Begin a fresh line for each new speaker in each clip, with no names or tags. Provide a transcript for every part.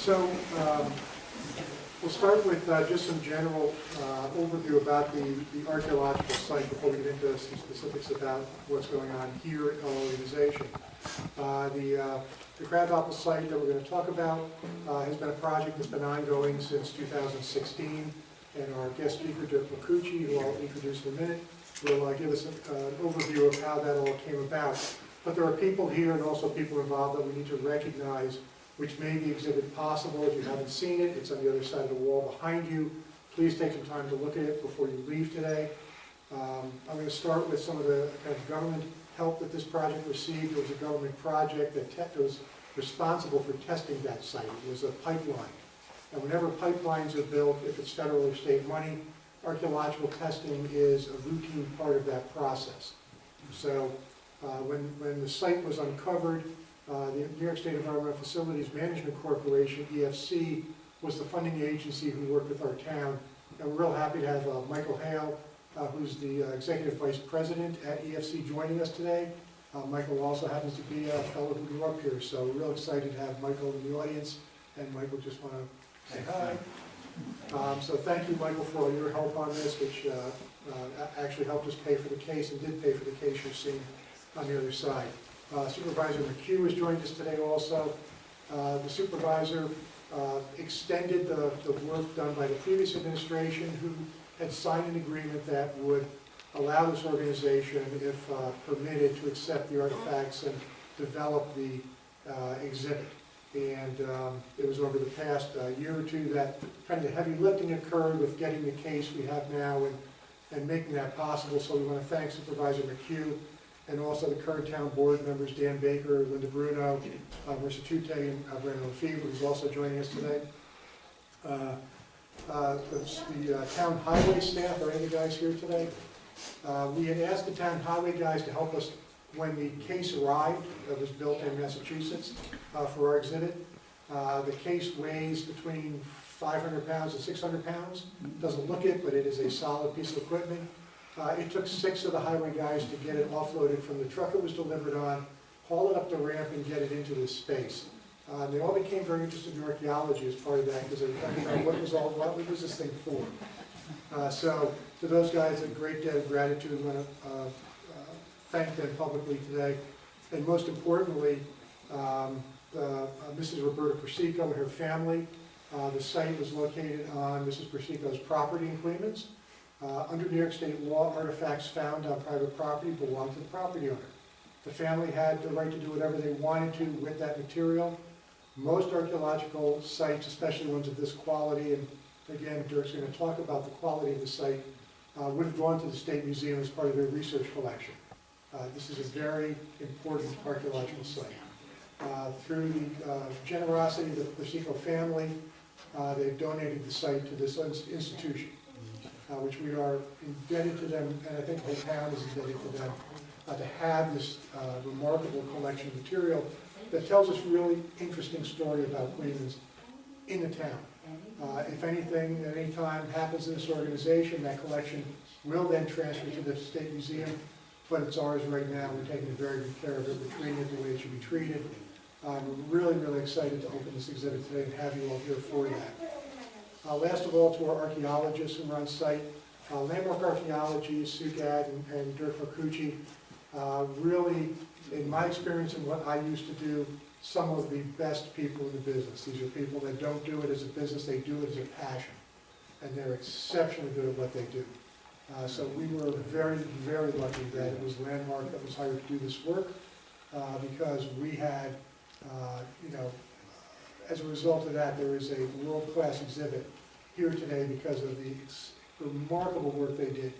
So we'll start with just some general overview about the archaeological site before we get into some specifics about what's going on here in our organization. The Crabapple site that we're going to talk about has been a project that's been ongoing since 2016, and our guest speaker, Dirk Verkuchi, who I'll introduce in a minute, will give us an overview of how that all came about. But there are people here and also people involved that we need to recognize, which made the exhibit possible. If you haven't seen it, it's on the other side of the wall behind you. Please take some time to look at it before you leave today. I'm going to start with some of the kind of government help that this project received. It was a government project that was responsible for testing that site. It was a pipeline. And whenever pipelines are built, if it's federal or state money, archaeological testing is a routine part of that process. So when the site was uncovered, the New York State Environmental Facilities Management Corporation, EFC, was the funding agency who worked with our town. And we're real happy to have Michael Hale, who's the Executive Vice President at EFC, joining us today. Michael also happens to be a fellow who grew up here, so we're real excited to have Michael in the audience. And Michael, just want to say hi. So thank you, Michael, for all your help on this, which actually helped us pay for the case and did pay for the case you're seeing on the other side. Supervisor McHugh has joined us today also. The supervisor extended the work done by the previous administration, who had signed an agreement that would allow this organization, if permitted, to accept the artifacts and develop the exhibit. And it was over the past year or two that kind of the heavy lifting occurred with getting the case we have now and making that possible. So we want to thank Supervisor McHugh and also the current town board members, Dan Baker, Linda Bruno, Marissa Tute, and Brandon Lefebvre, who's also joining us today. The town highway staff, are any of the guys here today? We had asked the town highway guys to help us when the case arrived. It was built in Massachusetts for our exhibit. The case weighs between 500 pounds and 600 pounds. Doesn't look it, but it is a solid piece of equipment. It took 6 of the highway guys to get it offloaded from the truck it was delivered on, haul it up the ramp, and get it into this space. They all became very interested in archaeology as part of that, because they were talking about what was this thing for. So to those guys, a great debt of gratitude. I want to thank them publicly today. And most importantly, Mrs. Roberta Persico and her family. The site was located on Mrs. Persico's property in Clemens. Under New York State law, artifacts found on private property belong to the property owner. The family had the right to do whatever they wanted to with that material. Most archaeological sites, especially ones of this quality, and again, Dirk's going to talk about the quality of the site, would have gone to the State Museum as part of their research collection. This is a very important archaeological site. Through the generosity of the Persico family, they've donated the site to this institution, which we are indebted to them, and I think the whole town is indebted to them, to have this remarkable collection of material that tells us really interesting story about Cleveland in the town. If anything, at any time happens in this organization, that collection will then transfer to the State Museum, but it's ours right now. We're taking very good care of it. We're treating it the way it should be treated. We're really, really excited to open this exhibit today and have you all here for that. Last of all, to our archaeologists who are on site, Landmark Archaeology, Sugad and Dirk Verkuchi, really, in my experience and what I used to do, some of the best people in the business. These are people that don't do it as a business, they do it as a passion. And they're exceptionally good at what they do. So we were very, very lucky that it was Landmark that was hired to do this work, because we had, as a result of that, there is a world-class exhibit here today because of the remarkable work they did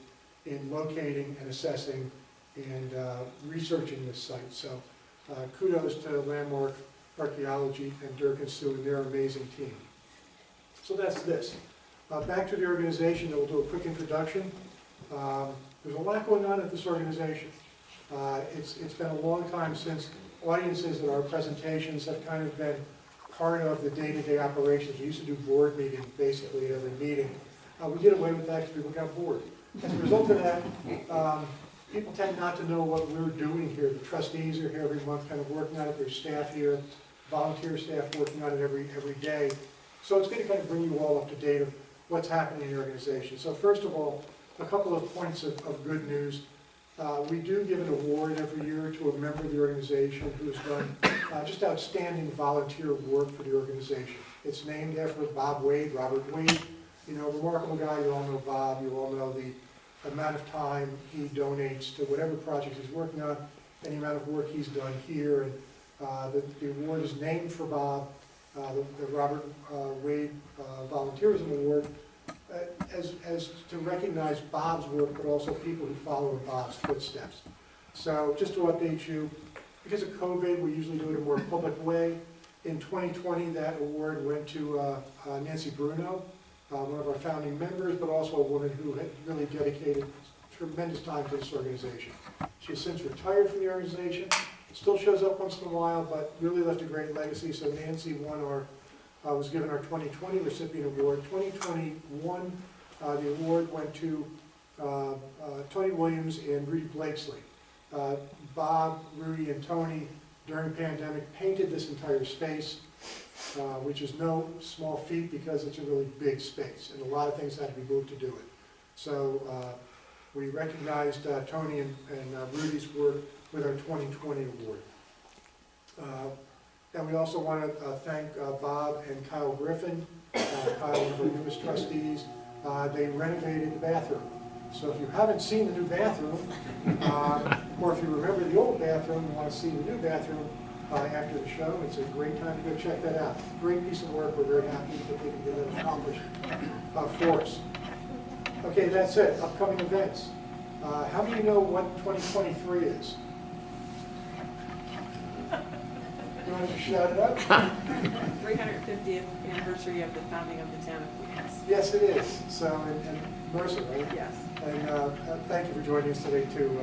in locating and assessing and researching this site. So kudos to Landmark Archaeology and Dirk and Sue and their amazing team. So that's this. Back to the organization, we'll do a quick introduction. There's a lot going on at this organization. It's been a long time since audiences at our presentations have kind of been part of the day-to-day operations. We used to do board meetings basically at every meeting. We did away with that because people got bored. As a result of that, people tend not to know what we're doing here. The trustees are here every month kind of working on it, there's staff here. volunteer staff working on it every day. So it's going to kind of bring you all up to date of what's happening in the organization. So first of all, a couple of points of good news. We do give an award every year to a member of the organization who's done just outstanding volunteer work for the organization. It's named after Bob Wade, Robert Wade, remarkable guy. You all know Bob. You all know the amount of time he donates to whatever project he's working on, and the amount of work he's done here. And the award is named for Bob, the Robert Wade Volunteerism Award, as to recognize Bob's work, but also people who follow in Bob's footsteps. So just to update you, because of COVID, we usually do it in a more public way. In 2020, that award went to Nancy Bruno, one of our founding members, but also a woman who had really dedicated tremendous time to this organization. She has since retired from the organization, still shows up once in a while, but really left a great legacy. So Nancy was given our 2020 Recipient Award. 2021, the award went to Tony Williams and Rudy Blakesley. Bob, Rudy, and Tony, during the pandemic, painted this entire space, which is no small feat because it's a really big space, and a lot of things had to be moved to do it. So we recognized Tony and Rudy's work with our 2020 award. And we also want to thank Bob and Kyle Griffin, Kyle, one of our newest trustees. They renovated the bathroom. So if you haven't seen the new bathroom, or if you remember the old bathroom and want to see the new bathroom after the show, it's a great time to go check that out. Great piece of work. We're very happy that they can get that accomplished for us. Okay, that's it. Upcoming events. How many know what 2023 is? You want to just shout it out?
350th anniversary of the founding of the town of Queens.
Yes, it is. So, and Mercer, right?
Yes.
And thank you for joining us today too,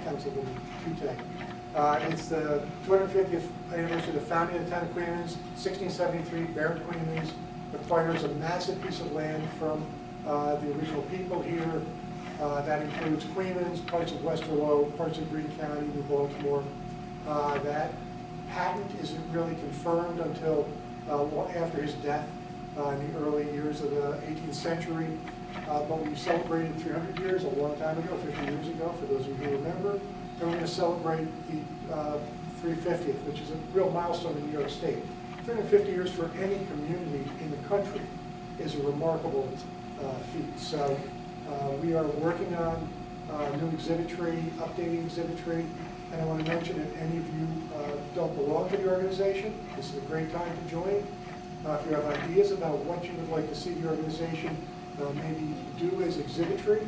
Councilwoman Tute. It's the 250th anniversary of the founding of the town of Queens. 1673, Baron Queens acquires a massive piece of land from the original people here. That includes Queens, parts of Westerlo, parts of Greene County, New Baltimore. That patent isn't really confirmed until after his death in the early years of the 18th century. But we celebrated 300 years a long time ago, 50 years ago, for those of you who remember. And we're going to celebrate the 350th, which is a real milestone in New York State. 350 years for any community in the country is a remarkable feat. So we are working on new exhibitry, updating exhibitry. And I want to mention, if any of you don't belong to the organization, this is a great time to join. If you have ideas about what you would like to see the organization maybe do as exhibitry,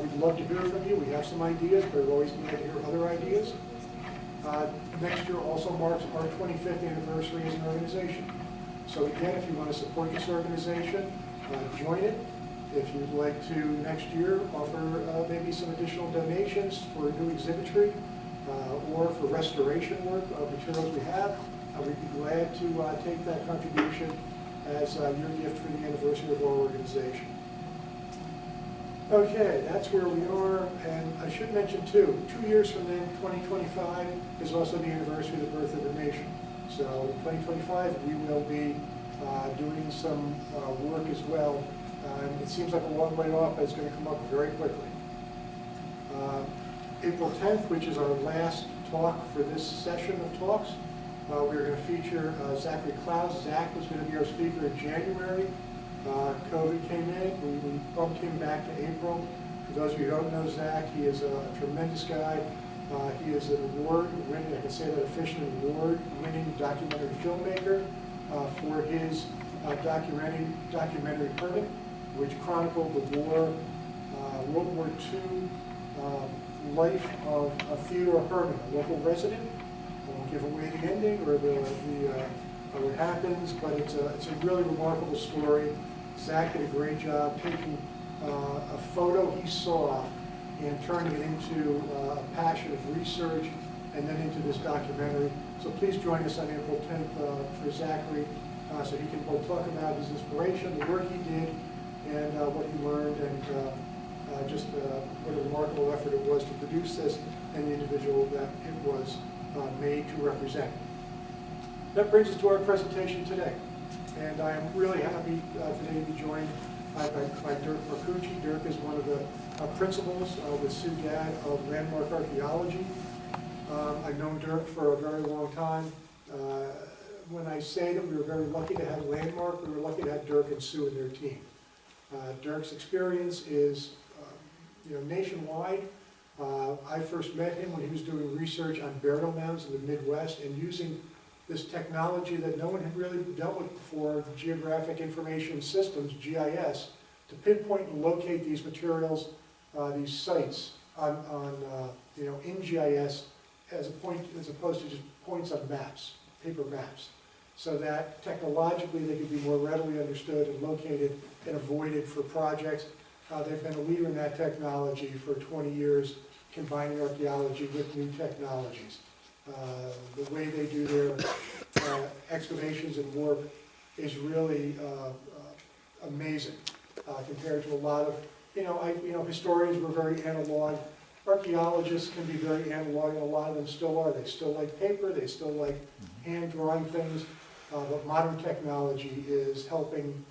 we'd love to hear from you. We have some ideas, but we're always glad to hear other ideas. Next year also marks our 25th anniversary as an organization. So again, if you want to support this organization, join it. If you'd like to next year offer maybe some additional donations for new exhibitry, or for restoration work of materials we have, we'd be glad to take that contribution as your gift for the anniversary of our organization. Okay, that's where we are, and I should mention too, 2 years from then, 2025, is also the anniversary of the birth of the nation. So in 2025, we will be doing some work as well. It seems like a long way off, but it's going to come up very quickly. April 10th, which is our last talk for this session of talks, we're going to feature Zachary Klaus. Zach was going to be our speaker in January. COVID came in. We bumped him back to April. For those of you who don't know Zach, he is a tremendous guy. He is an award-winning, I can say that officially, award-winning documentary filmmaker for his documentary Permit, which chronicled the war, World War II life of Theodore Herman, a local resident. I won't give away the ending or what happens, but it's a really remarkable story. Zach did a great job taking a photo he saw and turning it into a passion of research and then into this documentary. So please join us on April 10th for Zachary, so he can both talk about his inspiration, the work he did, and what he learned, and just what a remarkable effort it was to produce this and the individual that it was made to represent. That brings us to our presentation today. And I am really happy today to be joined by Dirk Verkuchi. Dirk is one of the principals with Sue Gadd of Landmark Archaeology. I've known Dirk for a very long time. When I say that we were very lucky to have Landmark, we were lucky to have Dirk and Sue and their team. Dirk's experience is nationwide. I first met him when he was doing research on burial mounds in the Midwest and using this technology that no one had really dealt with before, Geographic Information Systems, GIS, to pinpoint and locate these materials, these sites in GIS as opposed to just points on maps, paper maps, so that technologically they could be more readily understood and located and avoided for projects. They've been a leader in that technology for 20 years, combining archaeology with new technologies. The way they do their excavations and work is really amazing compared to a lot of, historians were very analog. Archaeologists can be very analog, and a lot of them still are. They still like paper, they still like hand-drawing things, but modern technology is helping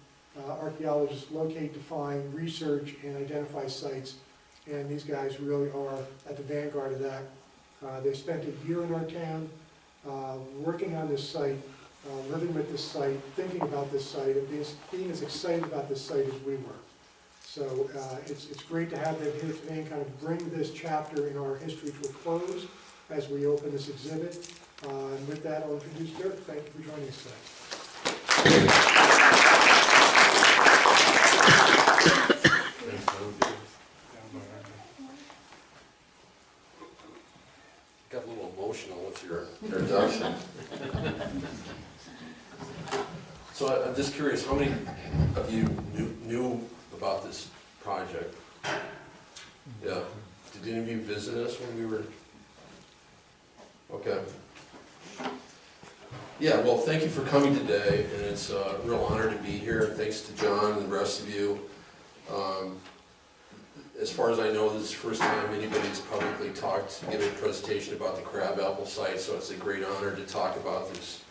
archaeologists locate, define, research, and identify sites, and these guys really are at the vanguard of that. They spent a year in our town working on this site, living with this site, thinking about this site, and being as excited about this site as we were. So it's great to have them here today and kind of bring this chapter in our history to a close as we open this exhibit. And with that, I'll introduce Dirk. Thank you for joining us today.
Got a little emotional with your introduction. So I'm just curious, how many of you knew about this project? Yeah. Did any of you visit us when we were? Okay. Yeah, well, thank you for coming today, and it's a real honor to be here. Thanks to John and the rest of you. As far as I know, this is the first time anybody's publicly given a presentation about the Crabapple site, so it's a great honor to talk about this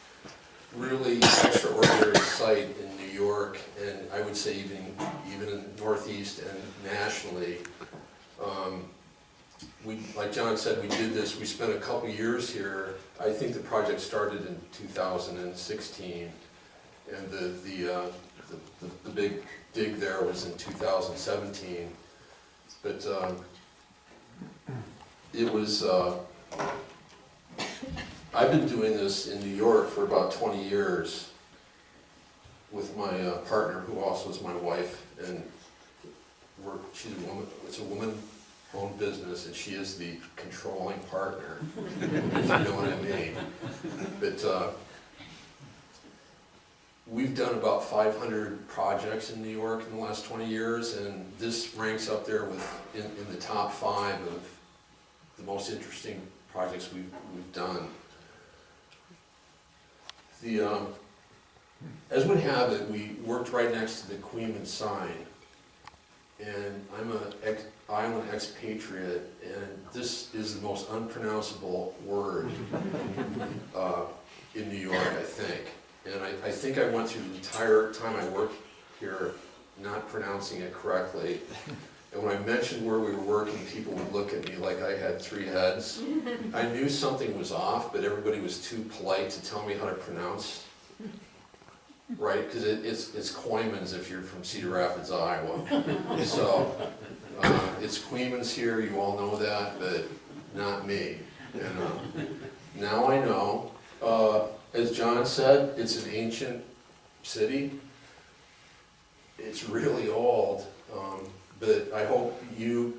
really extraordinary site in New York, and I would say even in the Northeast and nationally. Like John said, we did this, we spent a couple years here. I think the project started in 2016, and the big dig there was in 2017. But it was, I've been doing this in New York for about 20 years with my partner, who also is my wife, and she's a woman, it's a woman-owned business, and she is the controlling partner, if you know what I mean. But we've done about 500 projects in New York in the last 20 years, and this ranks up there in the top 5 of the most interesting projects we've done. As would have it, we worked right next to the Queeman sign, and I'm an island expatriate, and this is the most unpronounceable word in New York, I think. And I think I went through the entire time I worked here not pronouncing it correctly. And when I mentioned where we were working, people would look at me like I had 3 heads. I knew something was off, but everybody was too polite to tell me how to pronounce right, because it's Queemans if you're from Cedar Rapids, Iowa. So it's Queemans here, you all know that, but not me. Now I know. As John said, it's an ancient city. It's really old, but I hope you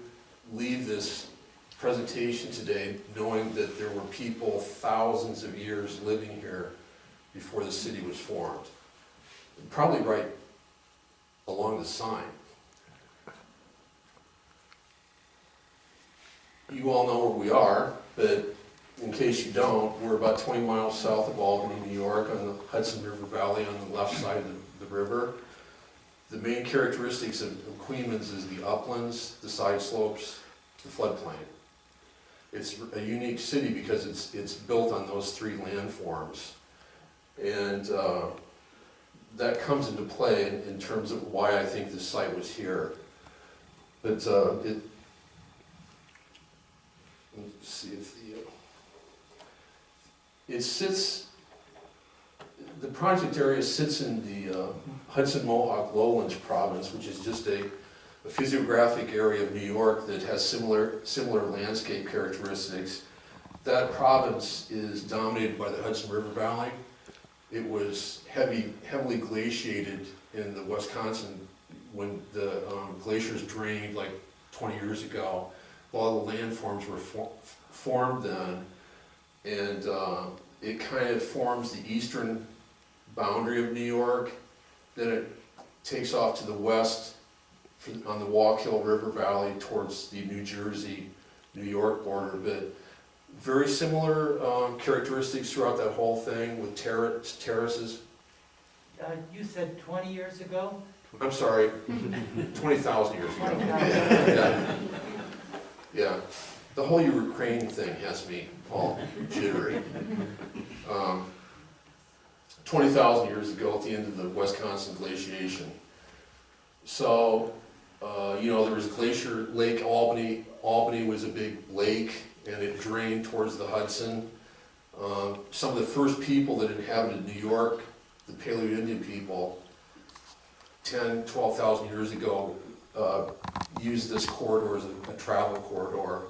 leave this presentation today knowing that there were people thousands of years living here before the city was formed. Probably right along the sign. You all know where we are, but in case you don't, we're about 20 miles south of Albany, New York, on the Hudson River Valley on the left side of the river. The main characteristics of Queemans is the uplands, the side slopes, the floodplain. It's a unique city because it's built on those 3 landforms. And that comes into play in terms of why I think this site was here. But let's see if the project area sits in the Hudson Mohawk Lowlands province, which is just a physiographic area of New York that has similar landscape characteristics. That province is dominated by the Hudson River Valley. It was heavily glaciated in the Wisconsin when the glaciers drained like 20 years ago. A lot of the landforms were formed then, and it kind of forms the eastern boundary of New York. Then it takes off to the west on the Wallkill River Valley towards the New Jersey, New York border, but very similar characteristics throughout that whole thing with terraces.
You said 20 years ago?
I'm sorry, 20,000 years ago.
20,000.
Yeah. Yeah, the whole Ukraine thing has me all jittery. 20,000 years ago at the end of the Wisconsin glaciation. So, there was Glacier Lake Albany. Albany was a big lake and it drained towards the Hudson. Some of the first people that inhabited New York, the Paleo-Indian people, 10, 12,000 years ago, used this corridor as a travel corridor.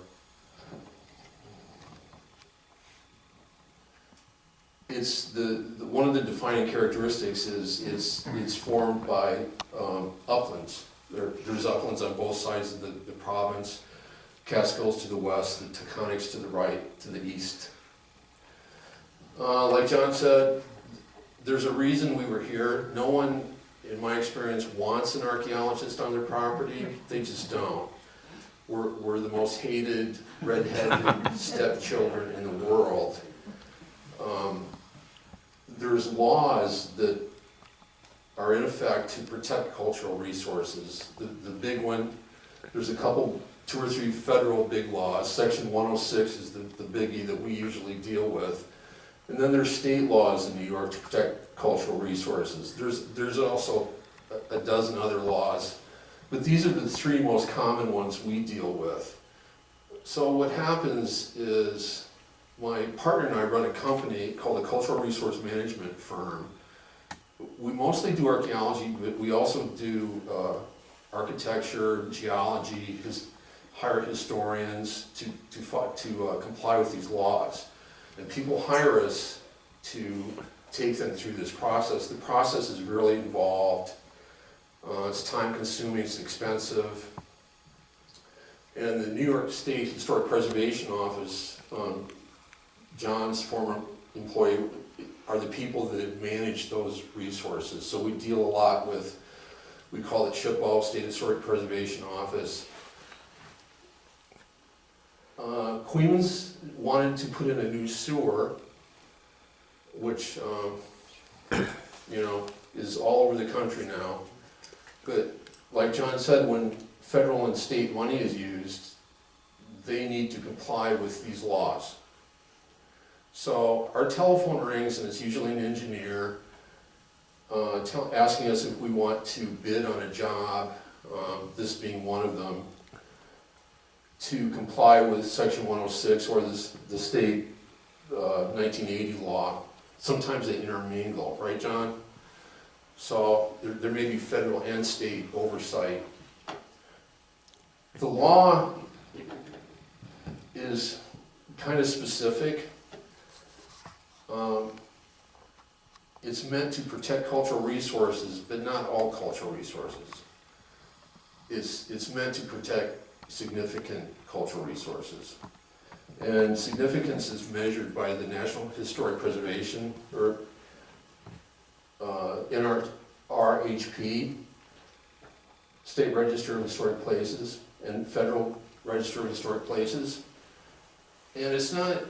It's one of the defining characteristics is it's formed by uplands. There's uplands on both sides of the province. Catskills to the west, the Taconics to the right, to the east. Like John said, there's a reason we were here. No one, in my experience, wants an archaeologist on their property. They just don't. We're the most hated, red-headed stepchildren in the world. There's laws that are in effect to protect cultural resources. The big one, there's two or three federal big laws. Section 106 is the biggie that we usually deal with. And then there's state laws in New York to protect cultural resources. There's also a dozen other laws, but these are the three most common ones we deal with. So what happens is my partner and I run a company called a Cultural Resource Management firm. We mostly do archaeology, but we also do architecture, geology, hire historians to comply with these laws. And people hire us to take them through this process. The process is really involved. It's time consuming, it's expensive. And the New York State Historic Preservation Office, John's former employee, are the people that manage those resources. So we deal a lot with, we call it SHPO, State Historic Preservation Office. Queens wanted to put in a new sewer, which, is all over the country now. But like John said, when federal and state money is used, they need to comply with these laws. So our telephone rings and it's usually an engineer asking us if we want to bid on a job, this being one of them, to comply with Section 106 or the state 1980 law. Sometimes they intermingle, right, John? So there may be federal and state oversight. The law is kind of specific. It's meant to protect cultural resources, but not all cultural resources. It's meant to protect significant cultural resources. And significance is measured by the National Historic Preservation, or NRHP, State Register of Historic Places, and Federal Register of Historic Places. And it's not,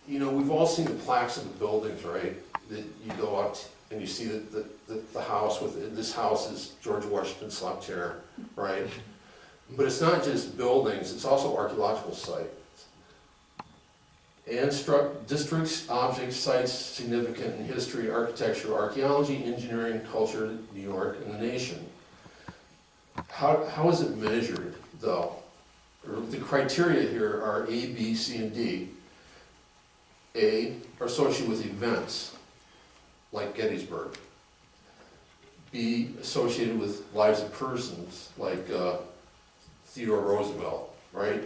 we've all seen the plaques in the buildings, right? That you go up and you see the house with, this house is George Washington slept here, right? But it's not just buildings, it's also archaeological sites. and districts, objects, sites significant in history, architecture, archaeology, engineering, culture, New York, and the nation. How is it measured, though? The criteria here are A, B, C, and D. A are associated with events, like Gettysburg. B, associated with lives of persons, like Theodore Roosevelt, right?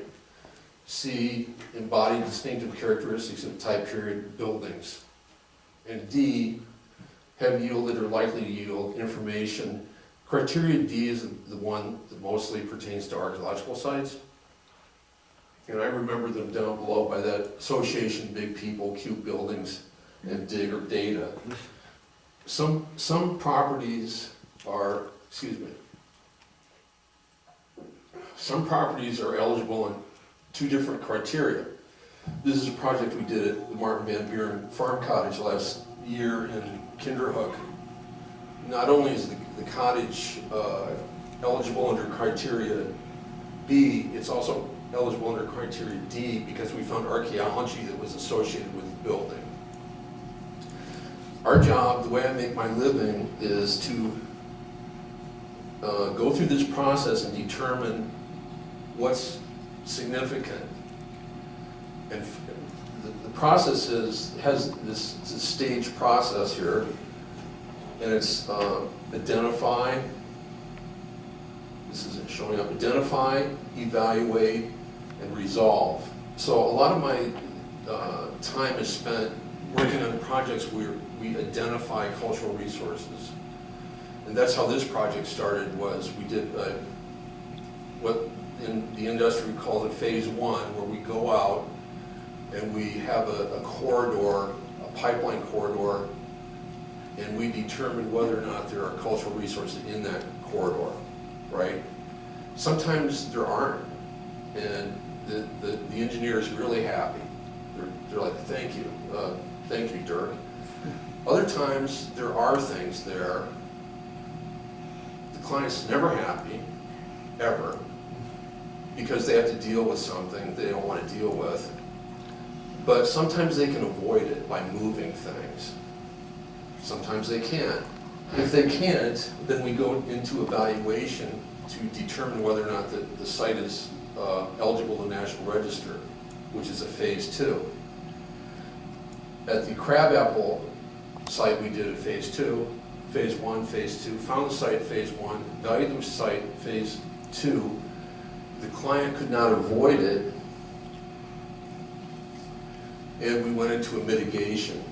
C, embody distinctive characteristics of type period buildings. And D, have yielded or likely to yield information. Criteria D is the one that mostly pertains to archaeological sites. And I remember them down below by that association, big people, cute buildings, and dig or data. Some properties are, some properties are eligible in two different criteria. This is a project we did at the Martin Van Buren Farm Cottage last year in Kinderhook. Not only is the cottage eligible under criteria B, it's also eligible under criteria D because we found archaeology that was associated with the building. Our job, the way I make my living, is to go through this process and determine what's significant. And the process has this stage process here, and it's identify, this isn't showing up, identify, evaluate, and resolve. So a lot of my time is spent working on projects where we identify cultural resources. And that's how this project started, was we did what in the industry we call it phase one, where we go out and we have a corridor, a pipeline corridor, and we determine whether or not there are cultural resources in that corridor, right? Sometimes there aren't, and the engineer is really happy. They're like, thank you, Dirk. Other times there are things there. The client's never happy, ever, because they have to deal with something they don't want to deal with. But sometimes they can avoid it by moving things. Sometimes they can't. If they can't, then we go into evaluation to determine whether or not the site is eligible to National Register, which is a phase two. At the Crabapple site, we did a phase two, phase one, phase two, found the site phase one, valued the site phase two. The client could not avoid it, and we went into a mitigation.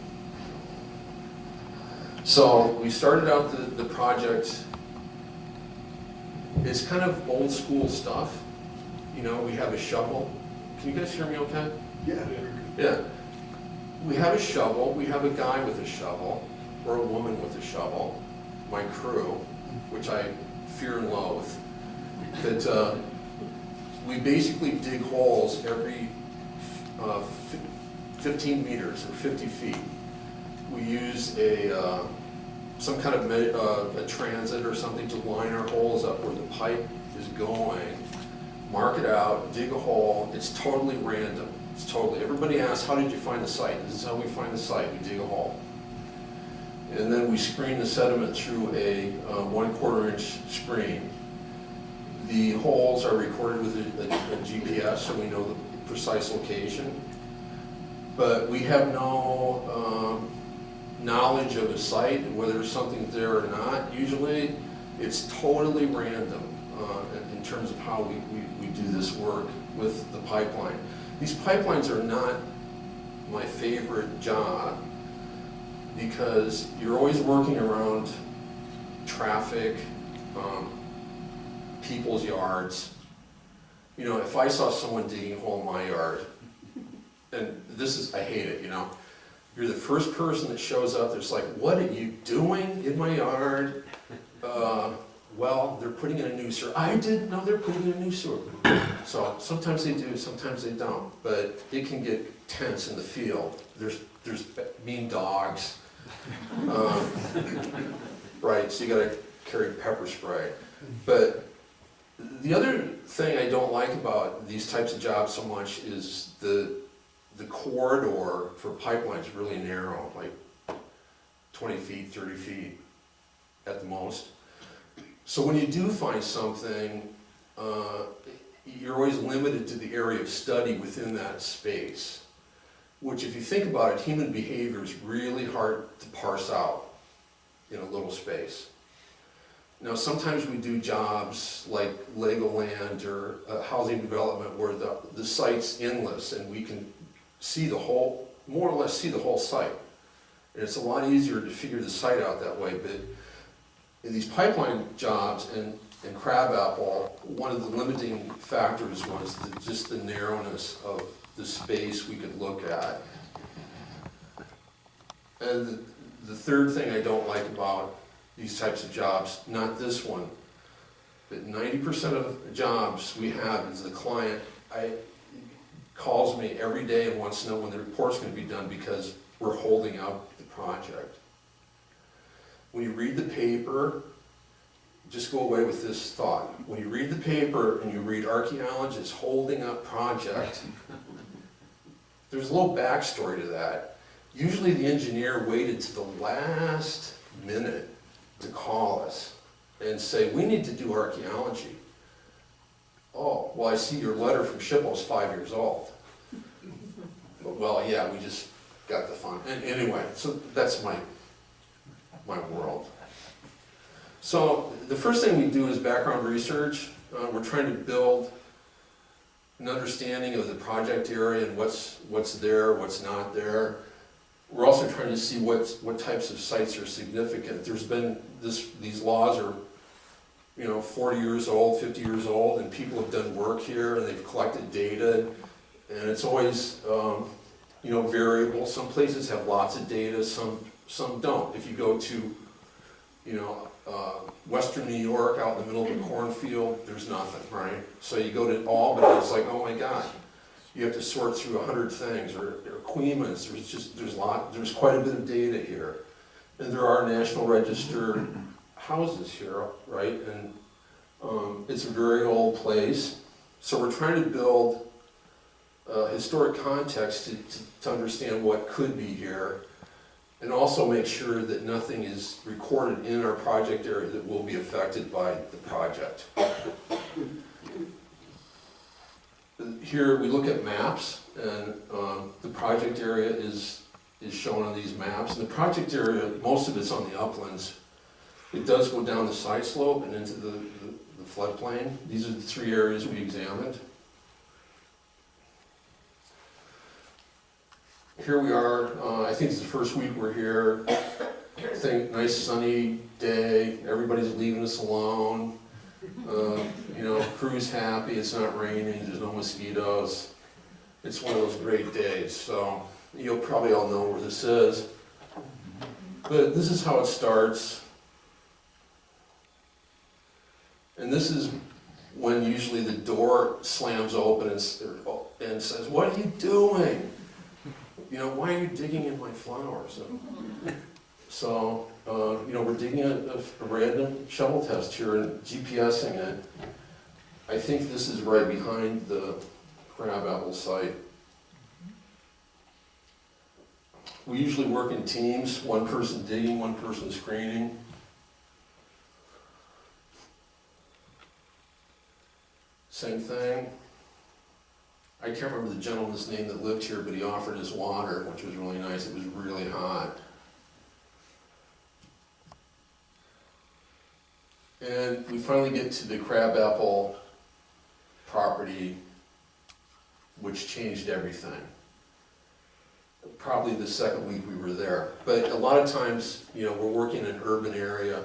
So we started out the project. It's kind of old school stuff. You know, we have a shovel. Can you guys hear me okay?
Yeah.
Yeah. We have a shovel, we have a guy with a shovel, or a woman with a shovel, my crew, which I fear and loathe, that we basically dig holes every 15 meters or 50 feet. We use some kind of a transit or something to line our holes up where the pipe is going, mark it out, dig a hole. It's totally random. It's totally, everybody asks, how did you find the site? This is how we find the site, we dig a hole. And then we screen the sediment through a 1/4 inch screen. The holes are recorded with a GPS, so we know the precise location. But we have no knowledge of a site, and whether something's there or not. Usually, it's totally random in terms of how we do this work with the pipeline. These pipelines are not my favorite job because you're always working around traffic, people's yards. You know, if I saw someone digging a hole in my yard, and this is, I hate it, you know, you're the first person that shows up that's like, what are you doing in my yard? Well, they're putting in a new sewer. I didn't know they're putting in a new sewer. So sometimes they do, sometimes they don't. But it can get tense in the field. There's mean dogs. Right, so you gotta carry pepper spray. But the other thing I don't like about these types of jobs so much is the the corridor for pipelines is really narrow, like 20 feet, 30 feet at the most. So when you do find something, you're always limited to the area of study within that space, which if you think about it, human behavior is really hard to parse out in a little space. Now, sometimes we do jobs like Legoland or housing development where the site's endless and we can see the whole, more or less see the whole site. And it's a lot easier to figure the site out that way, but in these pipeline jobs and Crabapple, one of the limiting factors was just the narrowness of the space we could look at. And the third thing I don't like about these types of jobs, not this one, but 90% of jobs we have is the client calls me every day and wants to know when the report's going to be done because we're holding out the project. When you read the paper, just go away with this thought. When you read the paper and you read archaeologists holding up project, there's a little backstory to that. Usually the engineer waited to the last minute to call us and say, we need to do archaeology. Oh, well, I see your letter from SHPO's 5 years old. Well, yeah, we just got the fund. And anyway, so that's my world. So the first thing we do is background research. We're trying to build an understanding of the project area and what's there, what's not there. We're also trying to see what types of sites are significant. There's been these laws are, 40 years old, 50 years old, and people have done work here and they've collected data, and it's always, variable. Some places have lots of data, some don't. If you go to, Western New York, out in the middle of a cornfield, there's nothing, right? So you go to Albany, it's like, oh my God. You have to sort through 100 things, or Quemas, there's quite a bit of data here. And there are National Register houses here, right? And it's a very old place. So we're trying to build historic context to understand what could be here, and also make sure that nothing is recorded in our project area that will be affected by the project. Here we look at maps, and the project area is shown on these maps. And the project area, most of it's on the uplands. It does go down the side slope and into the floodplain. These are the 3 areas we examined. Here we are, I think it's the first week we're here. Nice sunny day, everybody's leaving us alone. Crew's happy, it's not raining, there's no mosquitoes. It's one of those great days, so you'll probably all know where this is. But this is how it starts. And this is when usually the door slams open and says, what are you doing? Why are you digging in my flowers? So, we're digging a random shovel test here and GPSing it. I think this is right behind the Crabapple site. We usually work in teams, one person digging, one person screening. Same thing. I can't remember the gentleman's name that lived here, but he offered us water, which was really nice. It was really hot. And we finally get to the Crabapple property, which changed everything. Probably the second week we were there. But a lot of times, we're working in an urban area.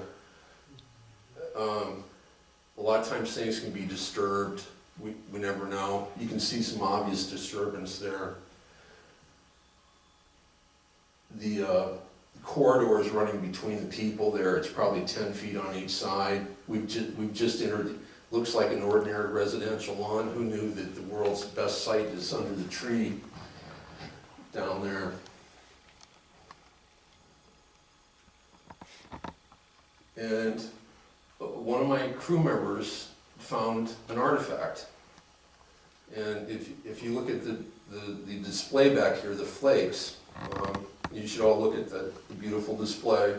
A lot of times things can be disturbed. We never know. You can see some obvious disturbance there. The corridor is running between the people there. It's probably 10 feet on each side. We've just entered, looks like an ordinary residential lawn. Who knew that the world's best site is under the tree down there? And one of my crew members found an artifact. And if you look at the display back here, the flakes. You should all look at the beautiful display.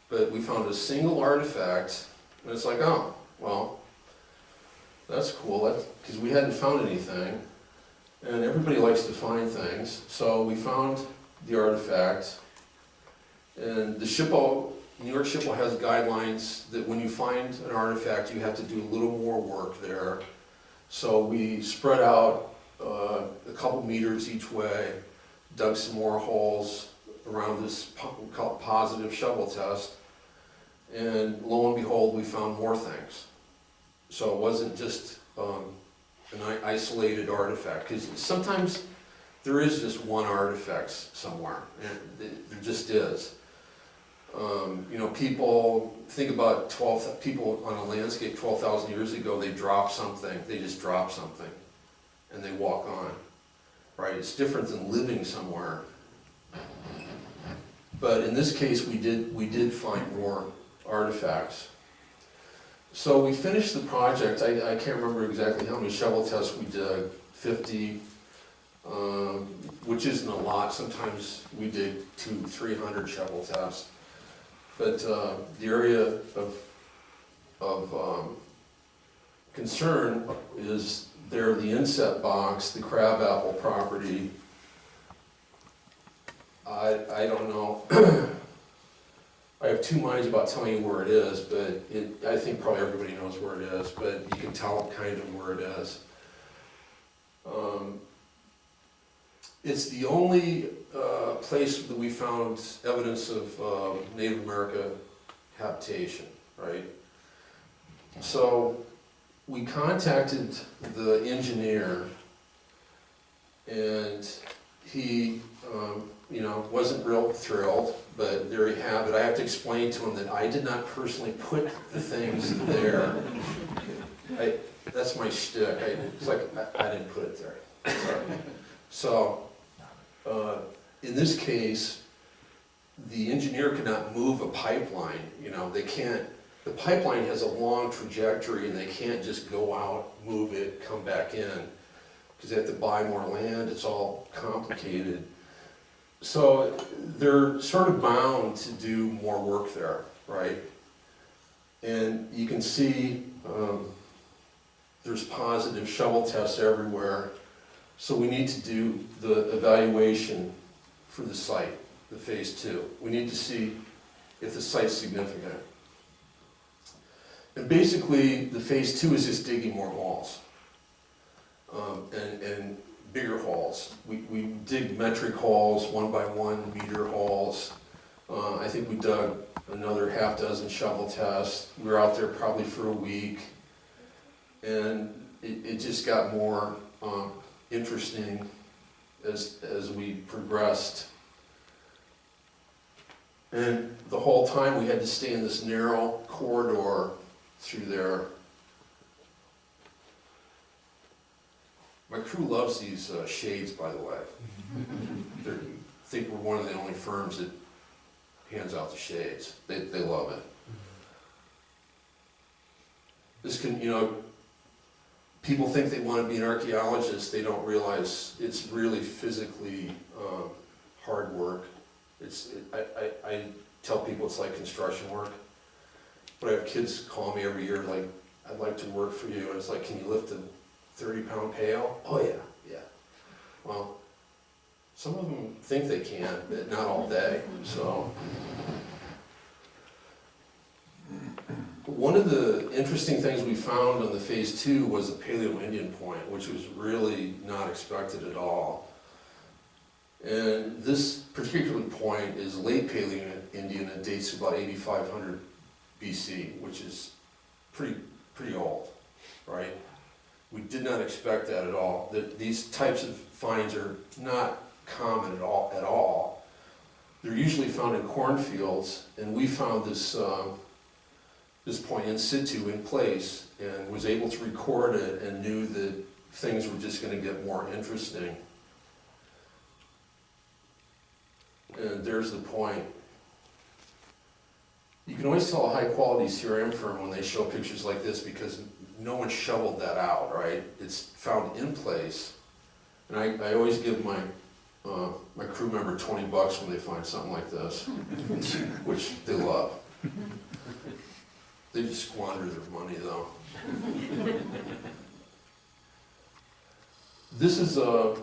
But we found a single artifact, and it's like, oh, well, that's cool, because we hadn't found anything. And everybody likes to find things, so we found the artifact. And the SHPO, New York SHPO has guidelines that when you find an artifact, you have to do a little more work there. So we spread out a couple meters each way, dug some more holes around this we call it positive shovel test, and lo and behold, we found more things. So it wasn't just an isolated artifact, because sometimes there is just one artifact somewhere, and there just is. You know, people think about people on a landscape 12,000 years ago, they drop something, they just drop something, and they walk on, right? It's different than living somewhere. But in this case, we did find more artifacts. So we finished the project. I can't remember exactly how many shovel tests we did, 50, which isn't a lot. Sometimes we did 200-300 shovel tests. But the area of concern is there, the inset box, the Crabapple property. I don't know. I have two minds about telling you where it is, but I think probably everybody knows where it is, but you can tell kind of where it is. It's the only place that we found evidence of Native America habitation, right? So we contacted the engineer, and he you know, wasn't real thrilled, but there you have it. I have to explain to him that I did not personally put the things there. That's my shtick. It's like, I didn't put it there. So, in this case, the engineer could not move a pipeline. You know, they can't, the pipeline has a long trajectory, and they can't just go out, move it, come back in, because they have to buy more land. It's all complicated. So they're sort of bound to do more work there, right? And you can see there's positive shovel tests everywhere. So we need to do the evaluation for the site, the phase 2. We need to see if the site's significant. And basically, the phase 2 is just digging more holes and bigger holes. We dig metric holes, 1 meter holes. I think we dug another half dozen shovel tests. We were out there probably for a week, and it just got more interesting as we progressed. And the whole time we had to stay in this narrow corridor through there. My crew loves these shades, by the way. I think we're one of the only firms that hands out the shades. They love it. This can, you know, people think they want to be an archaeologist. They don't realize it's really physically hard work. I tell people it's like construction work. But I have kids call me every year like, I'd like to work for you. And it's like, can you lift a 30-pound pail? Oh yeah. Well, some of them think they can, but not all day. So, one of the interesting things we found on the phase 2 was a Paleo-Indian point, which was really not expected at all. And this particular point is late Paleo-Indian. It dates to about 8,500 BC, which is pretty old, right? We did not expect that at all. These types of finds are not common at all. They're usually found in cornfields, and we found this this point in situ, in place, and was able to record it and knew that things were just going to get more interesting. And there's the point. You can always tell a high-quality CRM firm when they show pictures like this because no one shoveled that out, right? It's found in place. And I always give my crew member $20 when they find something like this, which they love. They just squander their money though. This is a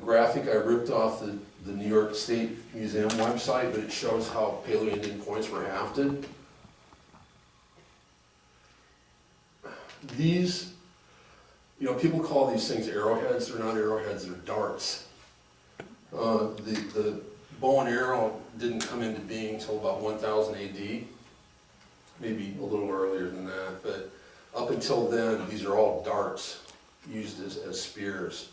graphic I ripped off the New York State Museum website, but it shows how Paleo-Indian points were hafted. These, people call these things arrowheads. They're not arrowheads, they're darts. The bow and arrow didn't come into being until about 1000 AD, maybe a little earlier than that, but up until then, these are all darts used as spears.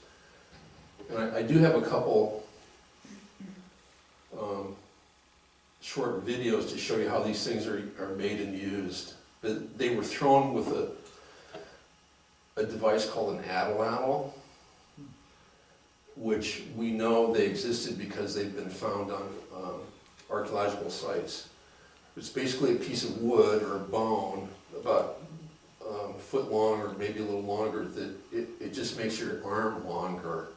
And I do have a couple short videos to show you how these things are made and used. But they were thrown with a device called an Atlatl, which we know they existed because they've been found on archaeological sites. It's basically a piece of wood or a bone, about a foot long or maybe a little longer, that it just makes your arm longer.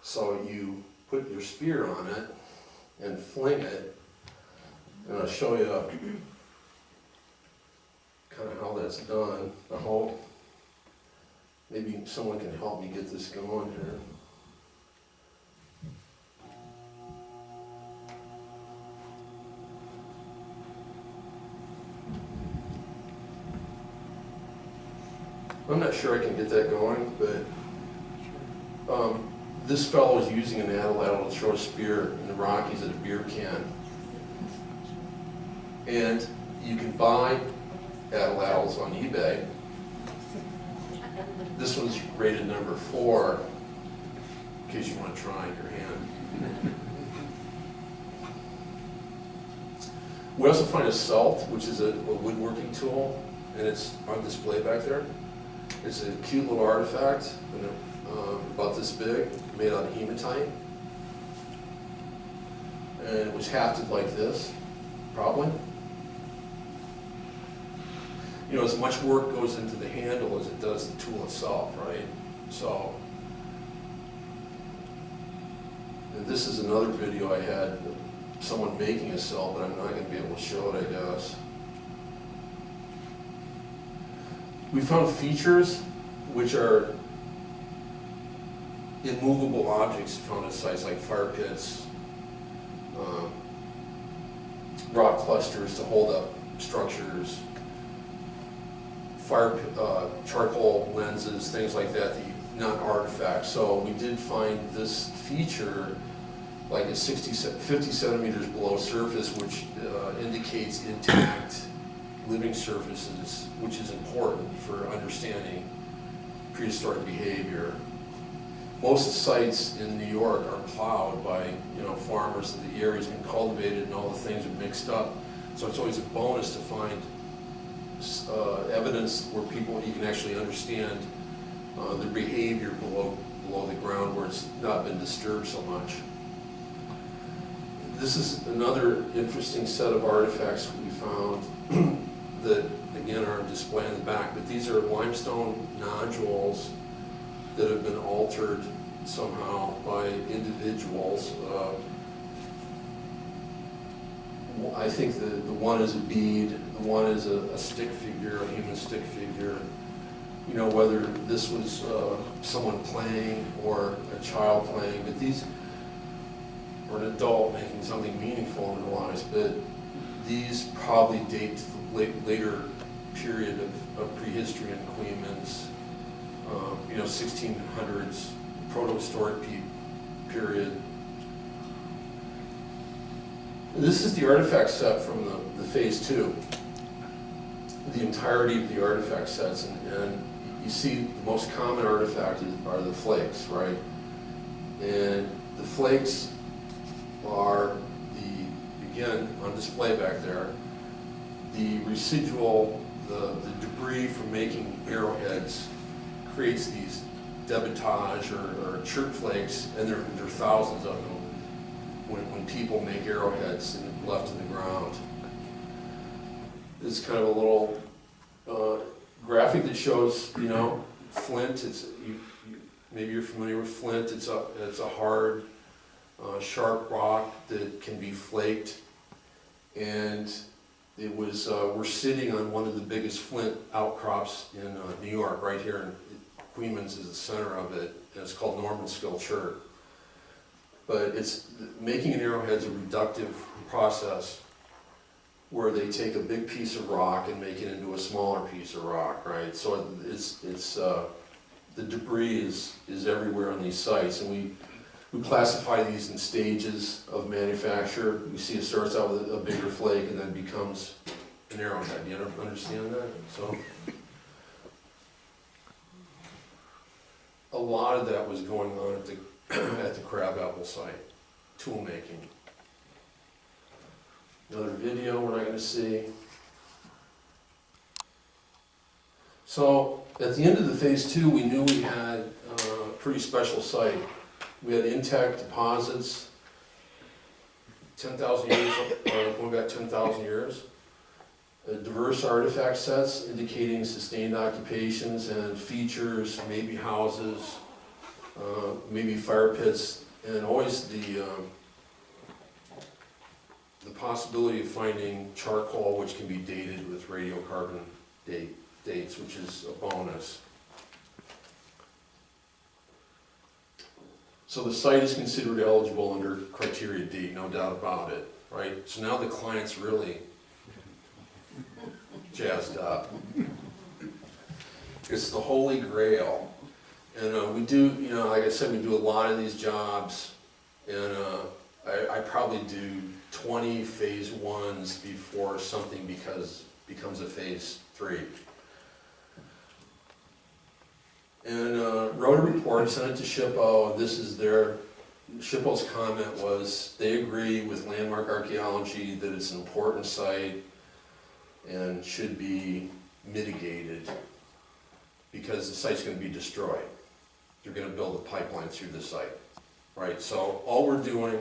So you put your spear on it and fling it, and I'll show you kind of how that's done. I hope maybe someone can help me get this going here. I'm not sure I can get that going, but this fellow is using an Atlatl to throw a spear in the Rockies at a beer can. And you can buy Atlatls on eBay. This one's rated number 4, in case you want to try your hand. We also find a salt, which is a woodworking tool, and it's on display back there. It's a cute little artifact, about this big, made out of hematite. And it was hafted like this, probably. As much work goes into the handle as it does the tool itself, right? So, and this is another video I had of someone making a cell, but I'm not going to be able to show it, I guess. We found features which are immovable objects found at sites like fire pits, rock clusters to hold up structures, charcoal lenses, things like that, not artifacts. So we did find this feature like at 50 centimeters below surface, which indicates intact living surfaces, which is important for understanding prehistoric behavior. Most sites in New York are plowed by farmers, and the area's been cultivated and all the things are mixed up. So it's always a bonus to find evidence where you can actually understand their behavior below the ground where it's not been disturbed so much. This is another interesting set of artifacts we found that again are on display in the back, but these are limestone nodules that have been altered somehow by individuals. I think the one is a bead, the one is a stick figure, a human stick figure. Whether this was someone playing or a child playing, but these, or an adult making something meaningful in their lives, but these probably date to the later period of prehistory in Queens, 1600s, protohistoric period. This is the artifact set from the phase 2. The entirety of the artifact sets, and you see the most common artifact are the flakes, right? And the flakes are again, on display back there, the residual, the debris from making arrowheads creates these debitage or chert flakes, and there are thousands of them when people make arrowheads and left in the ground. It's kind of a little graphic that shows, flint. maybe you're familiar with flint. It's a hard, sharp rock that can be flaked. And it was, we're sitting on one of the biggest flint outcrops in New York, right here in Queens is the center of it, and it's called Norman Sculpture. But it's, making an arrowhead is a reductive process where they take a big piece of rock and make it into a smaller piece of rock, right? So it's the debris is everywhere on these sites, and we classify these in stages of manufacture. We see it starts out with a bigger flake and then becomes an arrowhead. Do you understand that? So a lot of that was going on at the Crabapple site, tool making. Another video we're not going to see. So at the end of the phase 2, we knew we had a pretty special site. We had intact deposits, 10,000 years, going back 10,000 years. Diverse artifact sets indicating sustained occupations and features, maybe houses, maybe fire pits, and always the possibility of finding charcoal, which can be dated with radiocarbon dates, which is a bonus. So the site is considered eligible under criteria D, no doubt about it, right? So now the client's really jazzed up. It's the holy grail. And we do, like I said, we do a lot of these jobs, and I probably do 20 phase 1s before something becomes a phase 3. And wrote a report, sent it to SHPO, and this is SHPO's comment was, they agree with landmark archaeology that it's an important site and should be mitigated because the site's going to be destroyed. They're going to build a pipeline through the site, right? So all we're doing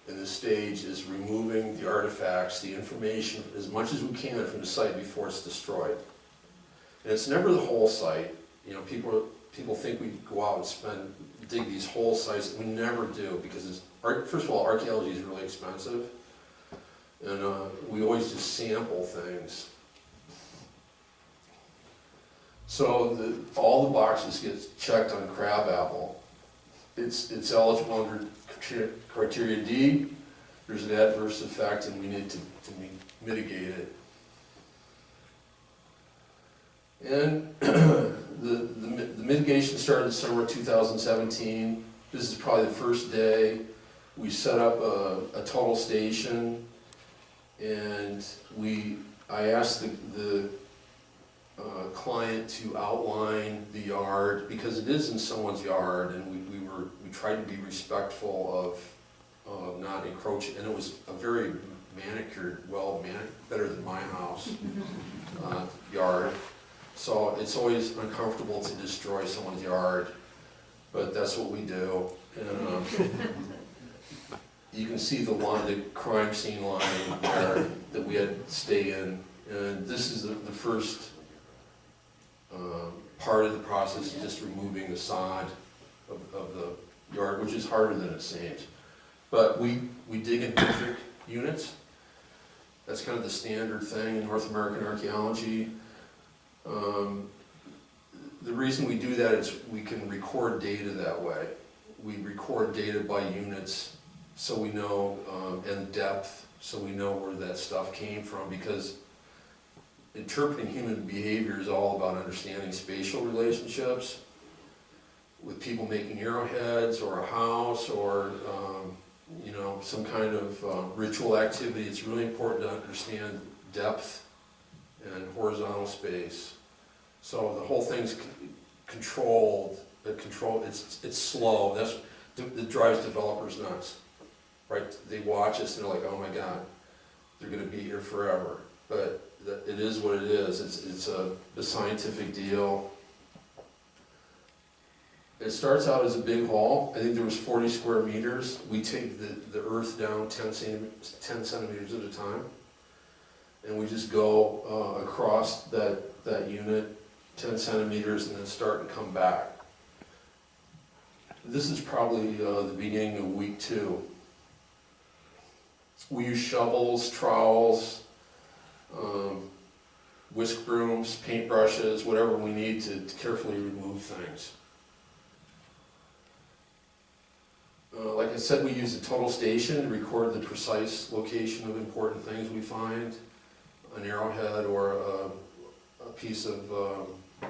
in this stage is removing the artifacts, the information, as much as we can from the site before it's destroyed. And it's never the whole site. People think we go out and dig these whole sites. We never do, because first of all, archaeology is really expensive, and we always just sample things. So all the boxes get checked on Crabapple. It's eligible under criteria D. There's an adverse effect, and we need to mitigate it. And the mitigation started in the summer of 2017. This is probably the first day. We set up a total station, and I asked the client to outline the yard, because it is in someone's yard, and we tried to be respectful of not encroaching, and it was a very manicured, better than my house yard. So it's always uncomfortable to destroy someone's yard, but that's what we do. And you can see the crime scene line there that we had to stay in. And this is the first part of the process, is just removing the sod of the yard, which is harder than it seems. But we dig in perfect units. That's kind of the standard thing in North American archaeology. The reason we do that is we can record data that way. We record data by units, so we know, and depth, so we know where that stuff came from, because interpreting human behavior is all about understanding spatial relationships with people making arrowheads, or a house, or some kind of ritual activity. It's really important to understand depth and horizontal space. So the whole thing's controlled. It's slow. That drives developers nuts, right? They watch us and they're like, oh my God, they're going to be here forever. But it is what it is. It's a scientific deal. It starts out as a big hall. I think there was 40 square meters. We take the earth down 10 centimeters at a time, and we just go across that unit 10 centimeters and then start and come back. This is probably the beginning of week 2. We use shovels, trowels, whisk brooms, paintbrushes, whatever we need to carefully remove things. Like I said, we use a total station to record the precise location of important things we find, an arrowhead or a piece of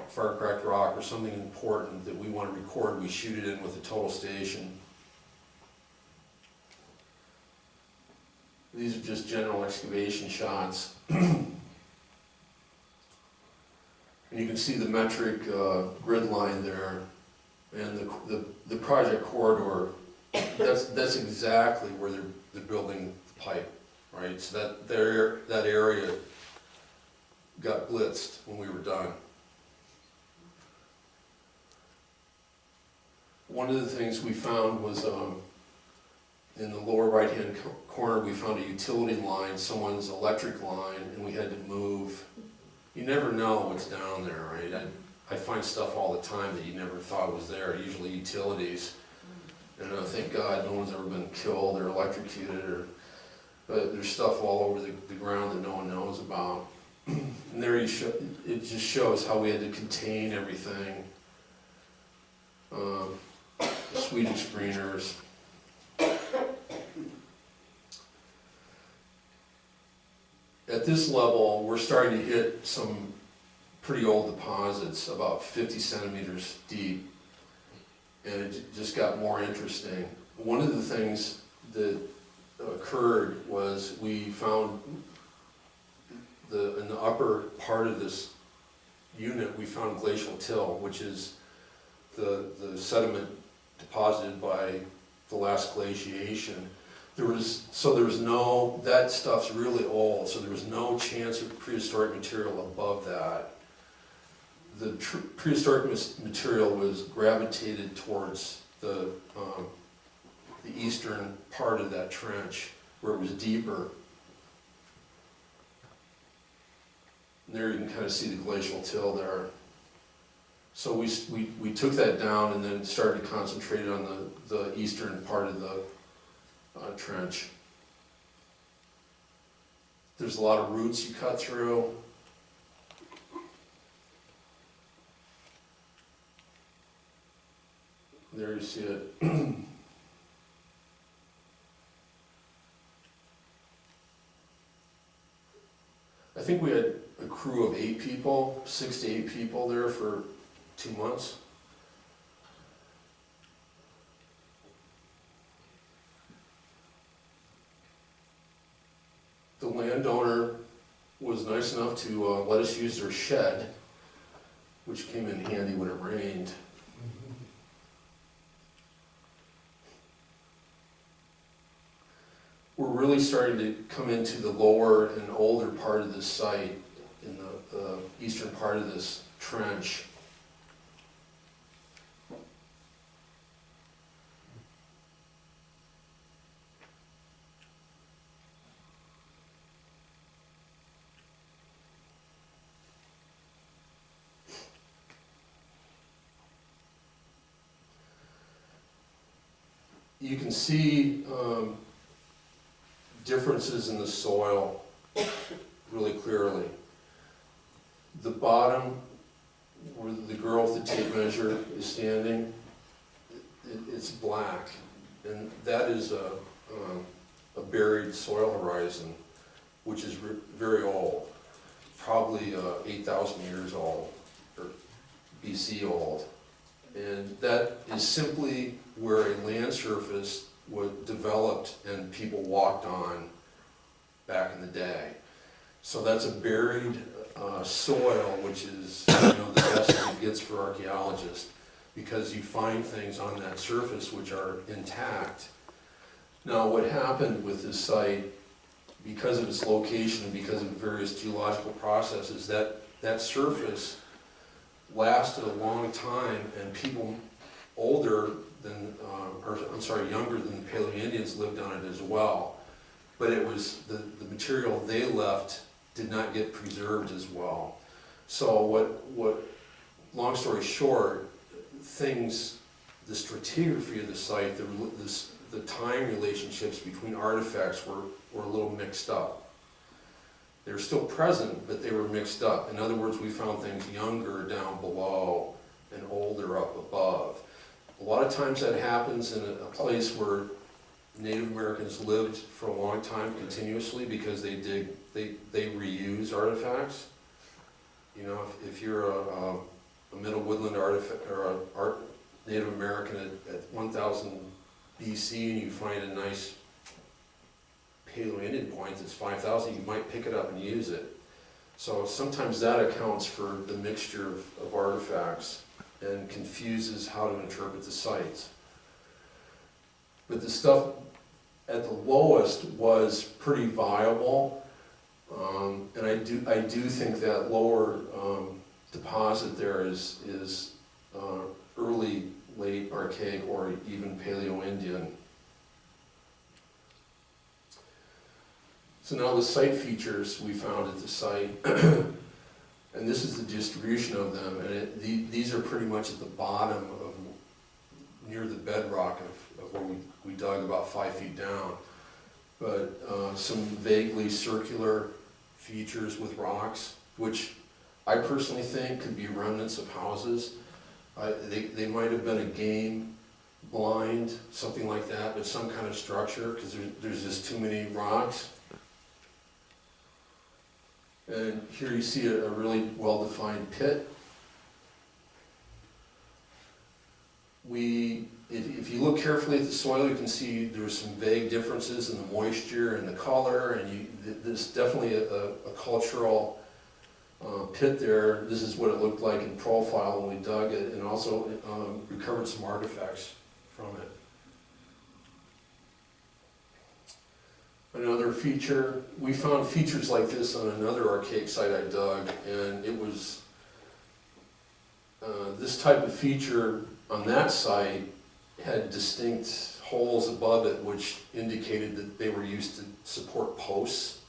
fire-cracked rock or something important that we want to record. We shoot it in with a total station. These are just general excavation shots. And you can see the metric grid line there, and the project corridor. That's exactly where they're building the pipe, right? So that area got blitzed when we were done. One of the things we found was in the lower right-hand corner, we found a utility line, someone's electric line, and we had to move. You never know what's down there, right? I find stuff all the time that you never thought was there, usually utilities. And thank God no one's ever been killed or electrocuted, but there's stuff all over the ground that no one knows about. And there it just shows how we had to contain everything. The Swedish screeners. At this level, we're starting to hit some pretty old deposits, about 50 centimeters deep. And it just got more interesting. One of the things that occurred was we found in the upper part of this unit, we found glacial till, which is the sediment deposited by the last glaciation. That stuff's really old, so there was no chance of prehistoric material above that. The prehistoric material was gravitated towards the eastern part of that trench, where it was deeper. And there you can kind of see the glacial till there. So we took that down and then started to concentrate on the eastern part of the trench. There's a lot of roots you cut through. There you see it. I think we had a crew of 8 people, 6 to 8 people there for 2 months. The landowner was nice enough to let us use their shed, which came in handy when it rained. We're really starting to come into the lower and older part of this site, in the eastern part of this trench. You can see differences in the soil really clearly. The bottom, where the girl with the tape measure is standing, it's black, and that is a buried soil horizon, which is very old, probably 8,000 years old, or BC old. And that is simply where a land surface was developed and people walked on back in the day. So that's a buried soil, which is the best it gets for archaeologists, because you find things on that surface which are intact. Now, what happened with this site, because of its location and because of various geological processes, that surface lasted a long time, and people older than, younger than the Paleo-Indians lived on it as well. But it was the material they left did not get preserved as well. So long story short, things the stratigraphy of the site, the time relationships between artifacts were a little mixed up. They were still present, but they were mixed up. In other words, we found things younger down below and older up above. A lot of times that happens in a place where Native Americans lived for a long time continuously because they reuse artifacts. You know, if you're a Middle Woodland artifact or a Native American at 1000 BC and you find a nice Paleo-Indian point that's 5000, you might pick it up and use it. So sometimes that accounts for the mixture of artifacts and confuses how to interpret the sites. But the stuff at the lowest was pretty viable, and I do think that lower deposit there is early, late Archaic, or even Paleo-Indian. So now the site features we found at the site, and this is the distribution of them, and these are pretty much at the bottom of, near the bedrock of where we dug about 5 feet down. But some vaguely circular features with rocks, which I personally think could be remnants of houses. They might have been a game blind, something like that, but some kind of structure, because there's just too many rocks. And here you see a really well-defined pit. If you look carefully at the soil, you can see there's some vague differences in the moisture and the color, and there's definitely a cultural pit there. This is what it looked like in profile when we dug it, and also recovered some artifacts from it. Another feature, we found features like this on another archaic site I dug, and it was this type of feature on that site had distinct holes above it which indicated that they were used to support posts.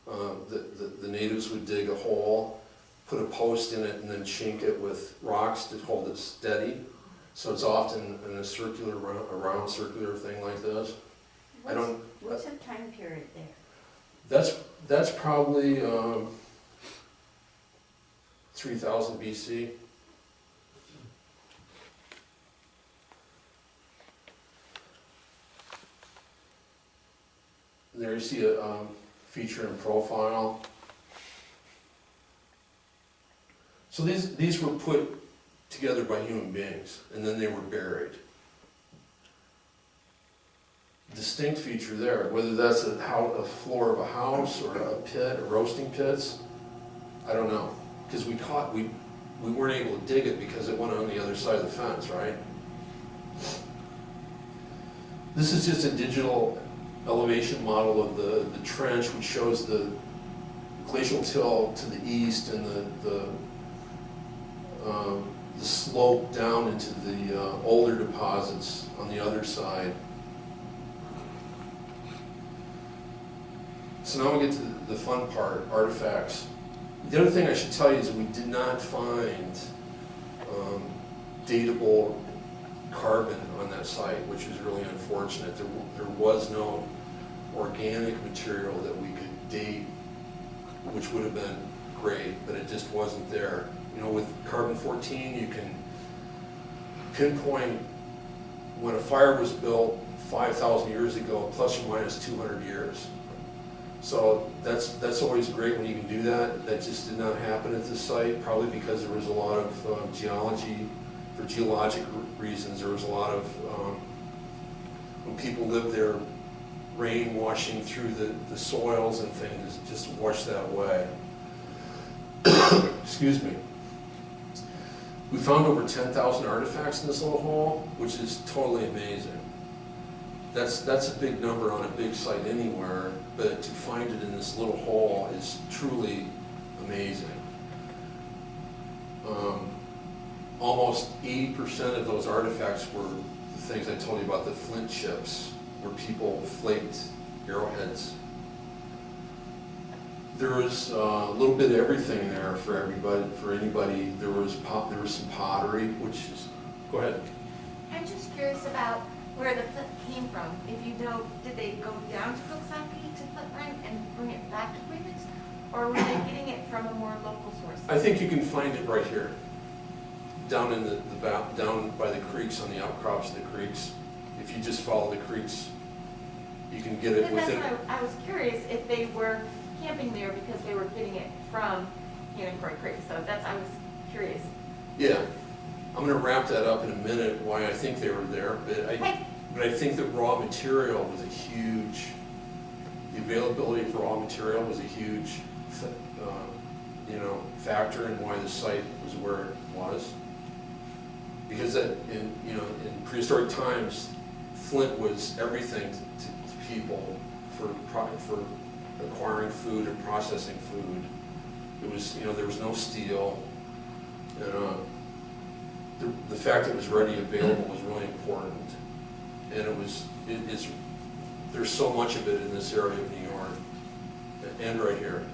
The natives would dig a hole, put a post in it, and then chink it with rocks to hold it steady. So it's often in a circular, a round circular thing like this.
What's the time period there?
That's probably 3000 BC. There you see a feature and profile. So these were put together by human beings, and then they were buried. Distinct feature there, whether that's a floor of a house or a pit or roasting pits, I don't know, because we weren't able to dig it because it went on the other side of the fence, right? This is just a digital elevation model of the trench, which shows the glacial till to the east and the slope down into the older deposits on the other side. So now we get to the fun part, artifacts. The other thing I should tell you is we did not find datable carbon on that site, which is really unfortunate. There was no organic material that we could date, which would have been great, but it just wasn't there. You know, with carbon-14, you can pinpoint when a fire was built 5,000 years ago, plus or minus 200 years. So that's always great when you can do that. That just did not happen at this site, probably because there was a lot of geology, for geologic reasons. There was a lot of, when people lived there, rain washing through the soils and things just washed that away. Excuse me. We found over 10,000 artifacts in this little hole, which is totally amazing. That's a big number on a big site anywhere, but to find it in this little hole is truly amazing. Almost 80% of those artifacts were the things I told you about, the flint chips, where people flaked arrowheads. There was a little bit of everything there for everybody, for anybody. There was some pottery, which is Go ahead.
I'm just curious about where the flint came from. If you know, did they go down to Coxsackie to flint mine and bring it back to Queens? Or were they getting it from a more local source?
I think you can find it right here, down in down by the creeks, on the outcrops of the creeks. If you just follow the creeks, you can get it
Because
within.
that's what I was curious if they were camping there because they were getting it from Cannon Creek. So that's, I was curious.
Yeah, I'm gonna wrap that up in a minute, why I think they were there,
Okay.
but I think that raw material was a huge, the availability of raw material was a huge, factor in why the site was where it was. Because in prehistoric times, flint was everything to people for acquiring food and processing food. It was, there was no steel. The fact that it was ready available was really important. And there's so much of it in this area of New York, and right here.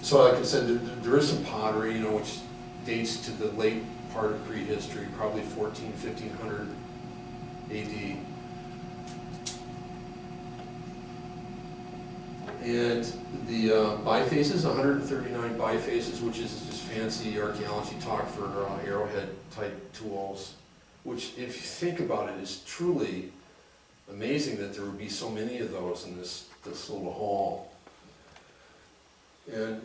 So like I said, there is some pottery, which dates to the late part of prehistory, probably 1500 AD. And the bifaces, 139 bifaces, which is just fancy archaeology talk for arrowhead type tools, which if you think about it is truly amazing that there would be so many of those in this little hall. And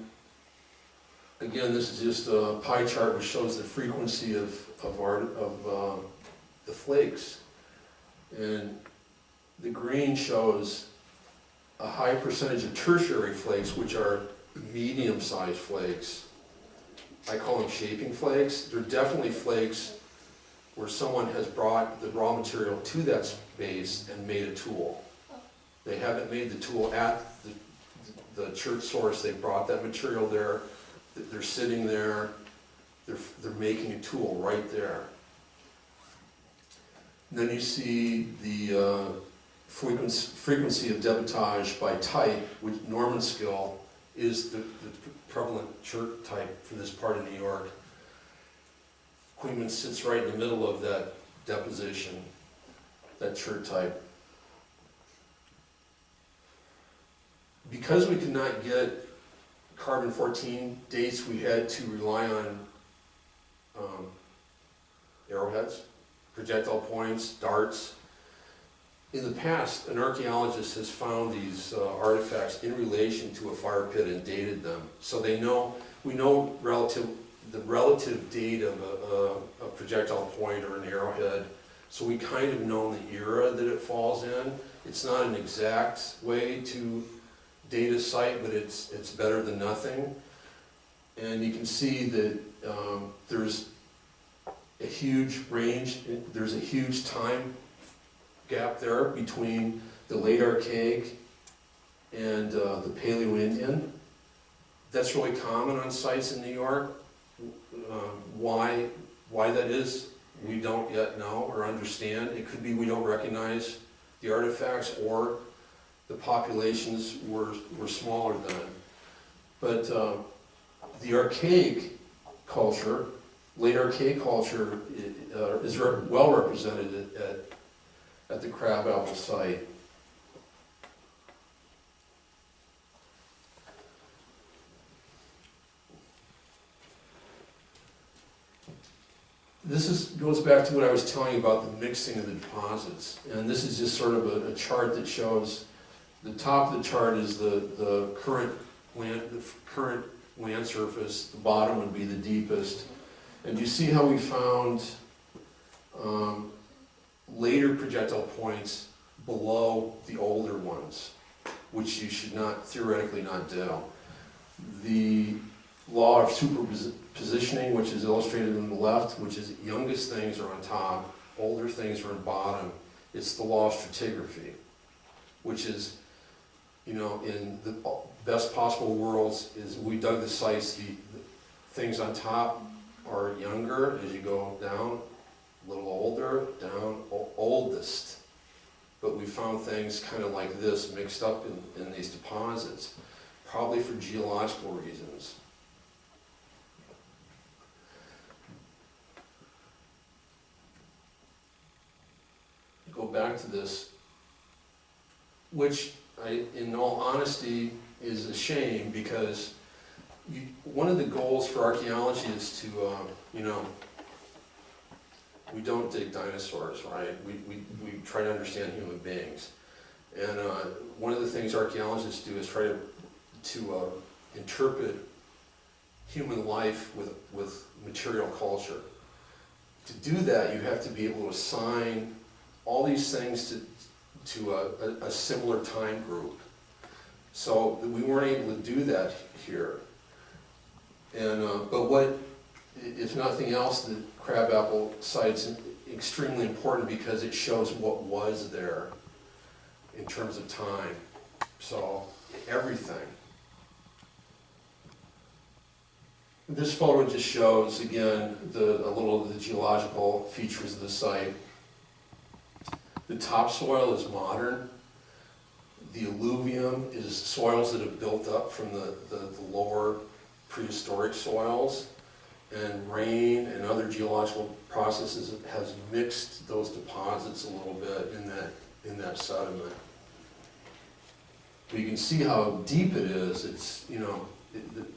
again, this is just a pie chart which shows the frequency of the flakes. And the green shows a high percentage of tertiary flakes, which are medium-sized flakes. I call them shaping flakes. They're definitely flakes where someone has brought the raw material to that space and made a tool. They haven't made the tool at the church source. They brought that material there. They're sitting there. They're making a tool right there. And then you see the frequency of debitage by type, which Norman skill is the prevalent chert type for this part of New York. Queensman sits right in the middle of that deposition, that chert type. Because we could not get carbon-14 dates, we had to rely on arrowheads, projectile points, darts. In the past, an archaeologist has found these artifacts in relation to a fire pit and dated them. So we know the relative date of a projectile point or an arrowhead. So we kind of know the era that it falls in. It's not an exact way to date a site, but it's better than nothing. And you can see that there's a huge range, there's a huge time gap there between the late Archaic and the Paleo-Indian. That's really common on sites in New York. Why that is, we don't yet know or understand. It could be we don't recognize the artifacts, or the populations were smaller then. But the Archaic culture, late Archaic culture, is well represented at the Crabapple site. This goes back to what I was telling you about the mixing of the deposits. And this is just sort of a chart that shows the top of the chart is the current land surface, the bottom would be the deepest. And you see how we found later projectile points below the older ones, which you should theoretically not do. The law of superpositioning, which is illustrated on the left, which is youngest things are on top, older things are on bottom. It's the law of stratigraphy, which is, in the best possible worlds, is we dug the sites, the things on top are younger as you go down, a little older, down, oldest. But we found things kind of like this mixed up in these deposits, probably for geological reasons. go back to this, which in all honesty, is a shame because one of the goals for archaeology is to, we don't dig dinosaurs, right? We try to understand human beings. And one of the things archaeologists do is try to interpret human life with material culture. To do that, you have to be able to assign all these things to a similar time group. So we weren't able to do that here. And but what, if nothing else, the Crabapple Site's extremely important because it shows what was there in terms of time. So everything. This photo just shows, again, a little of the geological features of the site. The topsoil is modern. The alluvium is soils that have built up from the lower prehistoric soils. And rain and other geological processes has mixed those deposits a little bit in that sediment. But you can see how deep it is. It's,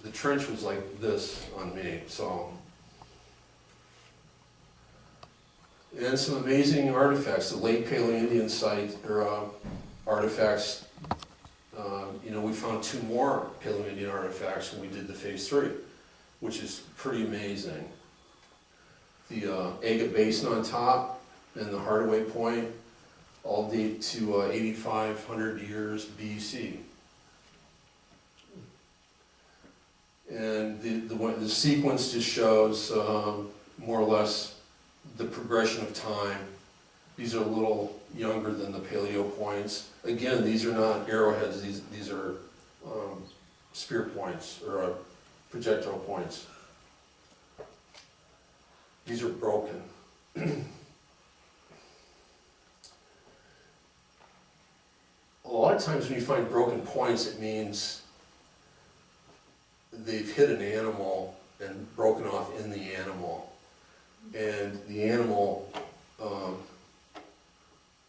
the trench was like this on me, so. And some amazing artifacts. The late Paleo-Indian site, or artifacts, we found 2 more Paleo-Indian artifacts when we did the phase 3, which is pretty amazing. The agate basin on top and the Hardaway Point all date to 8,500 years BC. And the sequence just shows more or less the progression of time. These are a little younger than the paleo points. Again, these are not arrowheads, these are spear points or projectile points. These are broken. A lot of times when you find broken points, it means they've hit an animal and broken off in the animal. And the animal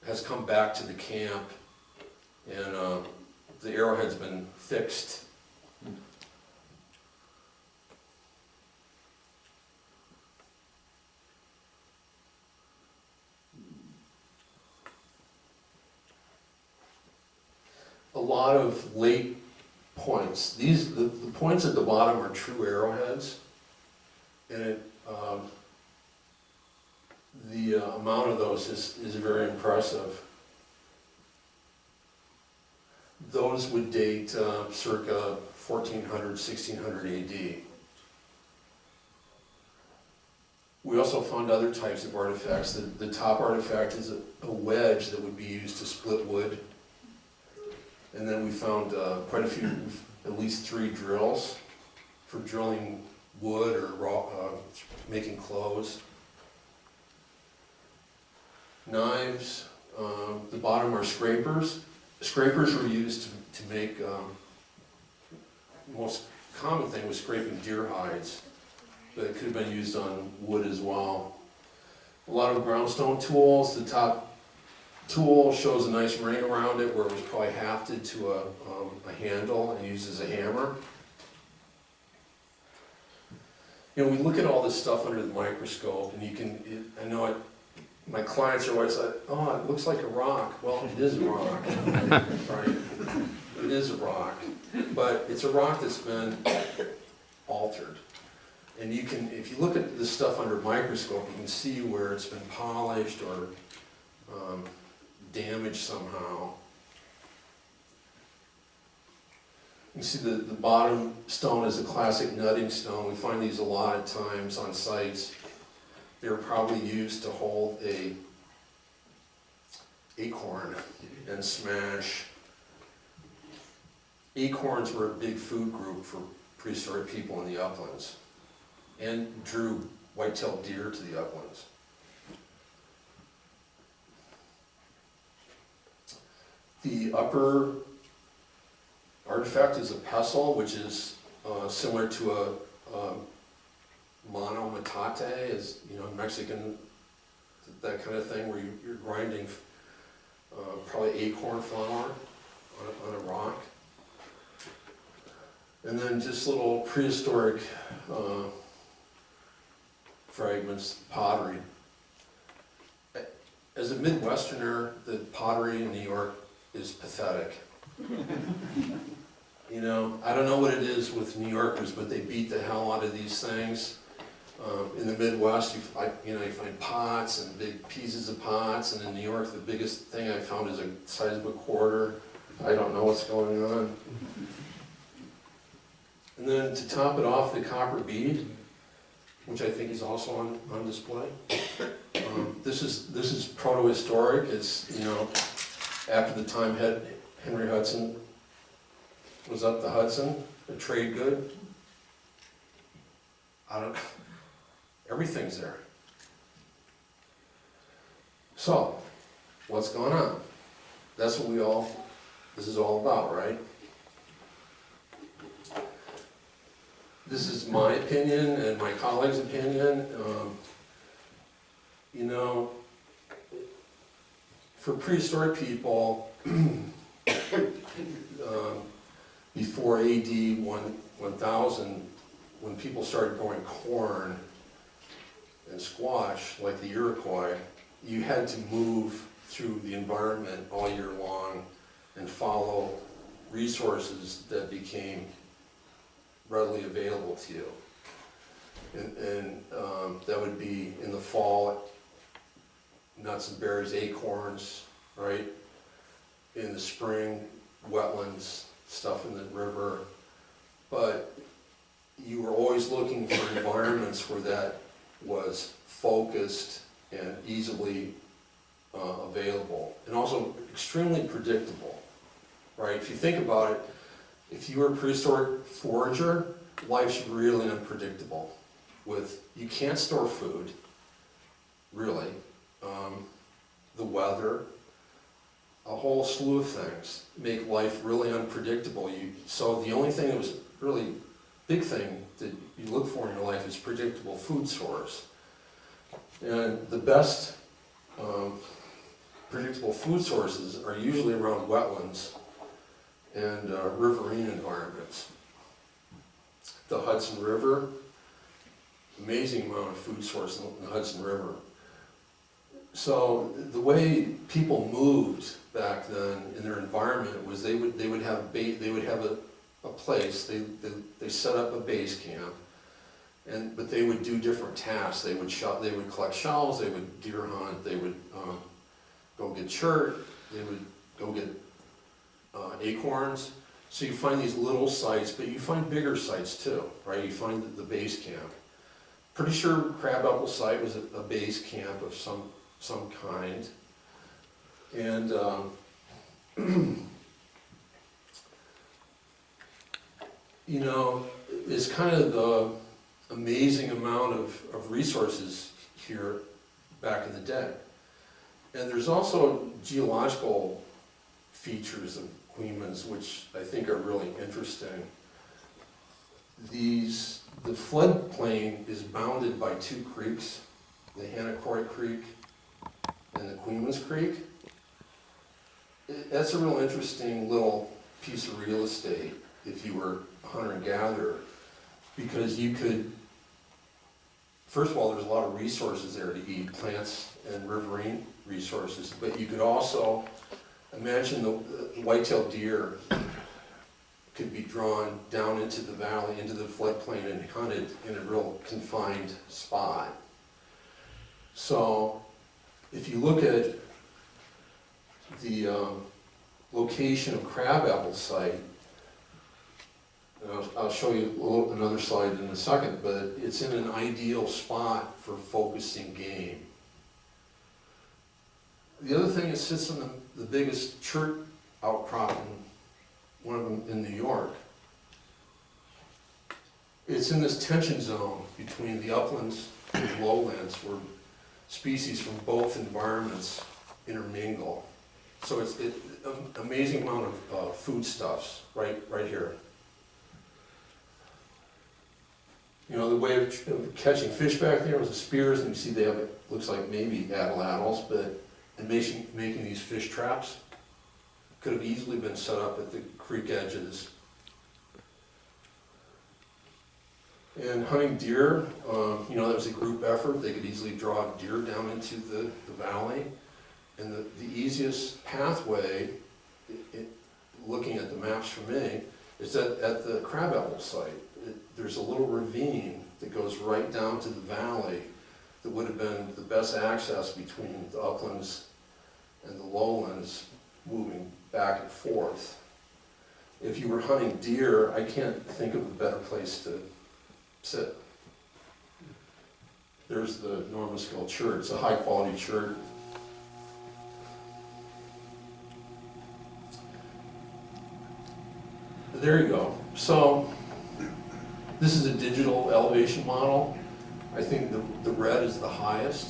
has come back to the camp, and the arrowhead's been fixed. A lot of late points. The points at the bottom are true arrowheads, and the amount of those is very impressive. Those would date circa 1400, 1600 AD. We also found other types of artifacts. The top artifact is a wedge that would be used to split wood. And then we found quite a few, at least 3 drills for drilling wood or making clothes. Knives, the bottom are scrapers. Scrapers were used to make, the most common thing was scraping deer hides, but it could have been used on wood as well. A lot of groundstone tools. The top tool shows a nice ring around it where it was probably hafted to a handle and used as a hammer. We look at all this stuff under the microscope, and I know my clients are always like, oh, it looks like a rock. Well, it is a rock, right? It is a rock, but it's a rock that's been altered. And if you look at this stuff under a microscope, you can see where it's been polished or damaged somehow. You see the bottom stone is a classic nutting stone. We find these a lot of times on sites. They were probably used to hold a acorn and smash. Acorns were a big food group for prehistoric people in the uplands and drew white-tailed deer to the uplands. The upper artifact is a pestle, which is similar to a mano metate, is Mexican, that kind of thing where you're grinding probably acorn flower on a rock. And then just little prehistoric fragments, pottery. As a Midwesterner, the pottery in New York is pathetic. You know, I don't know what it is with New Yorkers, but they beat the hell out of these things. In the Midwest, you find pots and big pieces of pots, and in New York, the biggest thing I found is the size of a quarter. I don't know what's going on. And then to top it off, the copper bead, which I think is also on display. This is proto-historic. It's, you know, after the time Henry Hudson was up the Hudson, a trade good. Everything's there. So, what's going on? That's what this is all about, right? This is my opinion and my colleagues' opinion. You know, for prehistoric people, before AD 1000, when people started growing corn and squash, like the Iroquois, you had to move through the environment all year long and follow resources that became readily available to you. And that would be in the fall, nuts and berries, acorns, right? In the spring, wetlands, stuff in the river. But you were always looking for environments where that was focused and easily available, and also extremely predictable, right? If you think about it, if you were a prehistoric forager, life's really unpredictable. You can't store food, really, the weather, a whole slew of things make life really unpredictable. So the only thing that was really big thing that you look for in your life is predictable food source. And the best predictable food sources are usually around wetlands and riverine environments. The Hudson River, amazing amount of food source in the Hudson River. So the way people moved back then in their environment was they would have a place. They set up a base camp, but they would do different tasks. They would collect shells. They would deer hunt. They would go get chert. They would go get acorns. So you find these little sites, but you find bigger sites too, right? You find the base camp. Pretty sure Crabapple Site was a base camp of some kind. And you know, it's kind of the amazing amount of resources here back in the day. And there's also geological features of Queens, which I think are really interesting. The floodplain is bounded by two creeks, the Hannacoy Creek and the Queens Creek. That's a real interesting little piece of real estate if you were a hunter and gatherer, because you could, first of all, there's a lot of resources there to eat, plants and riverine resources, but you could also imagine the white-tailed deer could be drawn down into the valley, into the floodplain, and hunted in a real confined spot. So if you look at the location of Crabapple Site, and I'll show you another slide in a second, but it's in an ideal spot for focusing game. The other thing, it sits in the biggest chert outcrop, one of them in New York. It's in this tension zone between the uplands and the lowlands where species from both environments intermingle. So it's an amazing amount of foodstuffs right here. You know, the way of catching fish back there was the spears, and you see they have, it looks like maybe atlatls, and making these fish traps. Could have easily been set up at the creek edges. And hunting deer, you know, that was a group effort. They could easily draw deer down into the valley. And the easiest pathway, looking at the maps for me, is that at the Crabapple site. There's a little ravine that goes right down to the valley that would have been the best access between the uplands and the lowlands, moving back and forth. If you were hunting deer, I can't think of a better place to sit. There's the Normaskill chert. It's a high quality chert. There you go. So this is a digital elevation model. I think the red is the highest.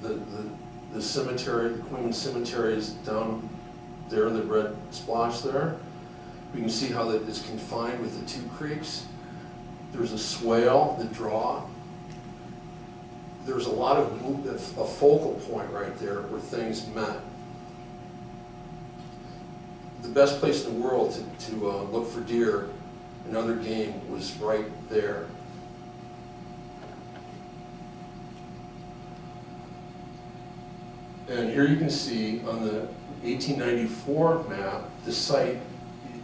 The cemetery, the Queen Cemetery is down there, the red splotch there. We can see how that is confined with the two creeks. There's a swale, the draw. There's a lot of a focal point right there where things met. The best place in the world to look for deer and other game was right there. And here you can see on the 1894 map, the site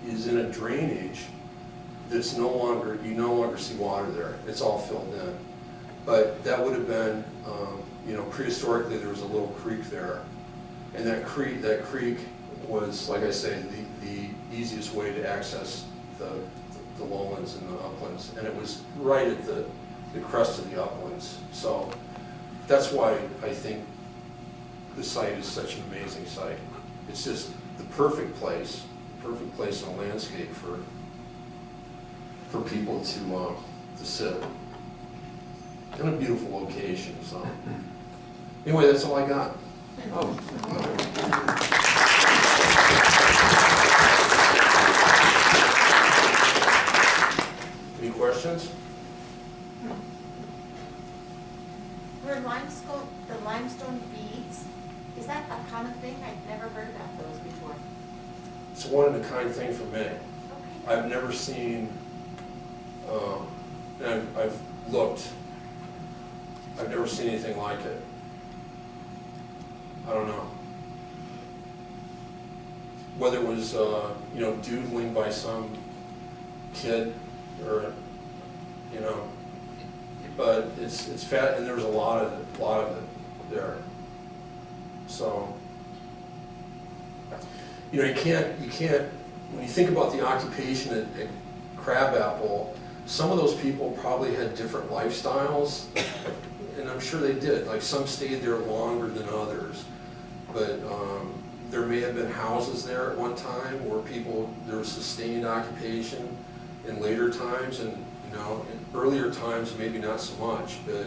is in a drainage that's no longer, you no longer see water there. It's all filled in. But that would have been, you know, prehistorically there was a little creek there. And that creek was, like I say, the easiest way to access the lowlands and the uplands. And it was right at the crest of the uplands. So that's why I think the site is such an amazing site. It's just the perfect place in a landscape for people to sit. And a beautiful location, so. Anyway, that's all I got. Any questions?
Were the limestone beads, is that a common thing? I've never heard about those before.
It's a one-of-a-kind thing for me.
Okay.
I've never seen, and I've looked, I've never seen anything like it. I don't know. Whether it was, you know, doodling by some kid or, you know, but it's fat, and there's a lot of it there. So, you know, you can't, when you think about the occupation at Crabapple, some of those people probably had different lifestyles, and I'm sure they did. Like, some stayed there longer than others, but there may have been houses there at one time where there was sustained occupation in later times, and, you know, in earlier times maybe not so much, but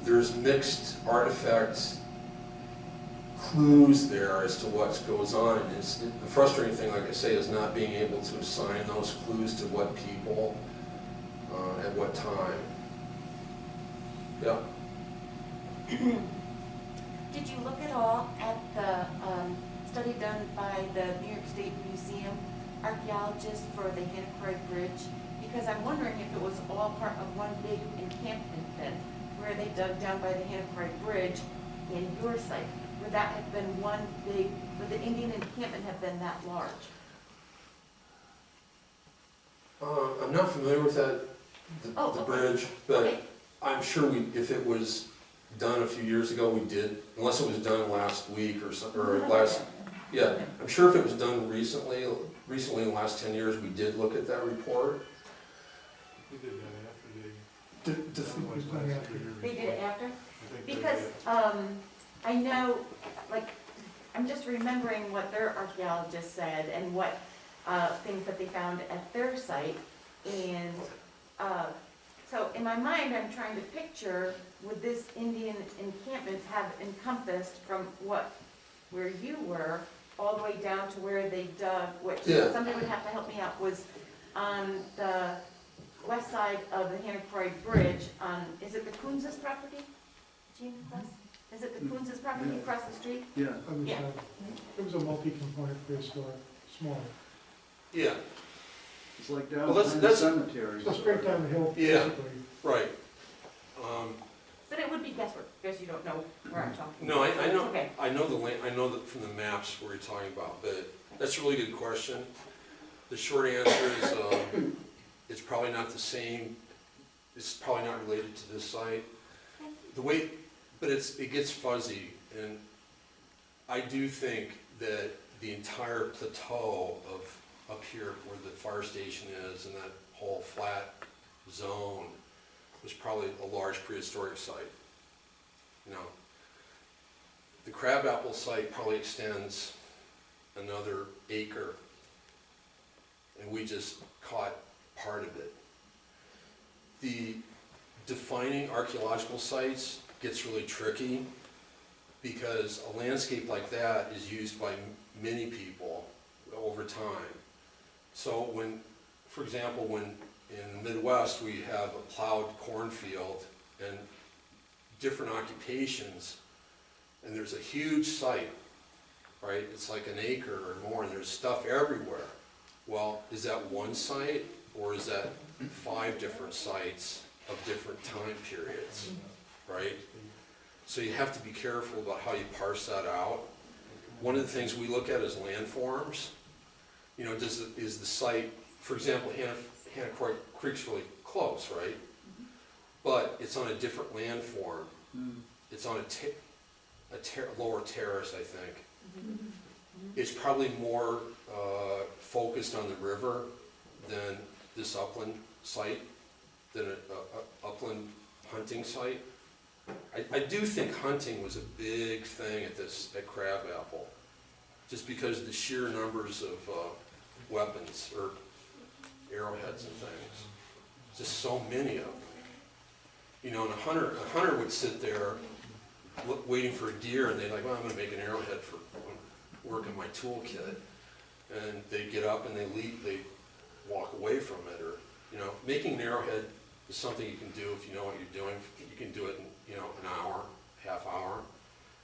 there's mixed artifacts clues there as to what goes on. And the frustrating thing, like I say, is not being able to assign those clues to what people at what time. Yeah.
Did you look at all at the study done by the New York State Museum archaeologists for the Hannah Bridge? Because I'm wondering if it was all part of one big encampment then, where they dug down by the Hannah Bridge in your site. Would that have been one big, would the Indian encampment have been that large?
I'm not familiar with that, the bridge, but
Okay.
I'm sure if it was done a few years ago, we did, unless it was done last week or something, or last, yeah. I'm sure if it was done recently in the last 10 years, we did look at that report.
We did that after
They did it after? Because I know, like, I'm just remembering what their archaeologists said and what things that they found at their site. And so in my mind, I'm trying to picture, would this Indian encampment have encompassed from where you were all the way down to where they dug, which somebody would have to help me out, was on the west side of the Hannah Bridge on, is it the Kunz's property? Gene Klaus? Is it the Coons' property across the street?
Yeah.
On the
Yeah.
side. It was a multi-component prehistoric, small.
Yeah,
It's like down
Well, that's-
behind the
that's-
cemetery.
So straight down the hill,
Yeah.
basically.
right.
But it would be guesswork, because you don't know where I'm talking.
No, I know,
Okay.
I know I know that from the maps where you're talking about, but that's a really good question. The short answer is, it's probably not the same, it's probably not related to this site. The way, but it gets fuzzy, and I do think that the entire plateau of up here where the fire station is and that whole flat zone was probably a large prehistoric site. You know, the Crabapple site probably extends another acre, and we just caught part of it. The defining archaeological sites gets really tricky because a landscape like that is used by many people over time. So when, for example, when in the Midwest we have a plowed cornfield and different occupations, and there's a huge site, right? It's like an acre or more, and there's stuff everywhere. Well, is that one site, or is that 5 different sites of different time periods, right? So you have to be careful about how you parse that out. One of the things we look at is landforms. You know, is the site, for example, Hannah Creek's really close, right? But it's on a different landform. It's on a lower terrace, I think. It's probably more focused on the river than this upland site, than an upland hunting site. I do think hunting was a big thing at Crabapple, just because of the sheer numbers of weapons or arrowheads and things. Just so many of them. You know, and a hunter would sit there waiting for a deer, and they're like, well, I'm gonna make an arrowhead for work in my toolkit. And they get up and they walk away from it, or, you know, making an arrowhead is something you can do if you know what you're doing. You can do it in, you know, an hour, half hour.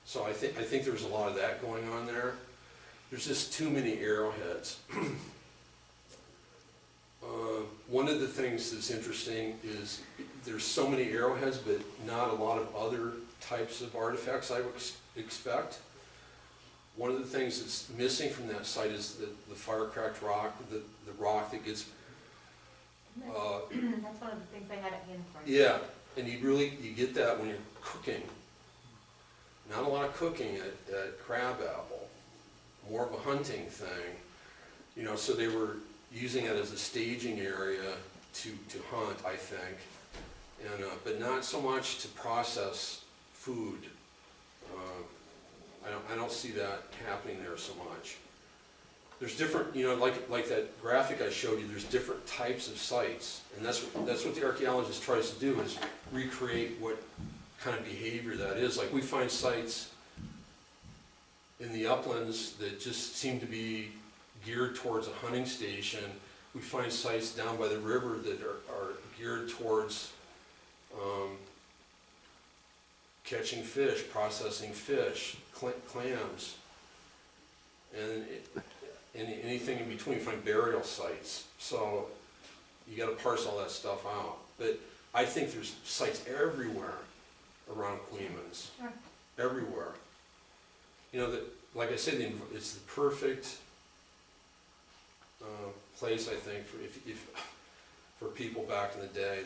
So I think there's a lot of that going on there. There's just too many arrowheads. One of the things that's interesting is there's so many arrowheads, but not a lot of other types of artifacts I would expect. One of the things that's missing from that site is the fire-cracked rock, the rock that gets...
That's one of the things they had at Hanford.
Yeah, and you get that when you're cooking. Not a lot of cooking at Crabapple, more of a hunting thing. You know, so they were using it as a staging area to hunt, I think, and but not so much to process food. I don't see that happening there so much. There's different, you know, like that graphic I showed you, there's different types of sites, and that's what the archaeologist tries to do, is recreate what kind of behavior that is. Like, we find sites in the uplands that just seem to be geared towards a hunting station. We find sites down by the river that are geared towards catching fish, processing fish, clams, and anything in between. We find burial sites. So you got to parse all that stuff out. But I think there's sites everywhere around Queens,
Sure.
everywhere. You know, that, like I said, it's the perfect place, I think, for people back in the day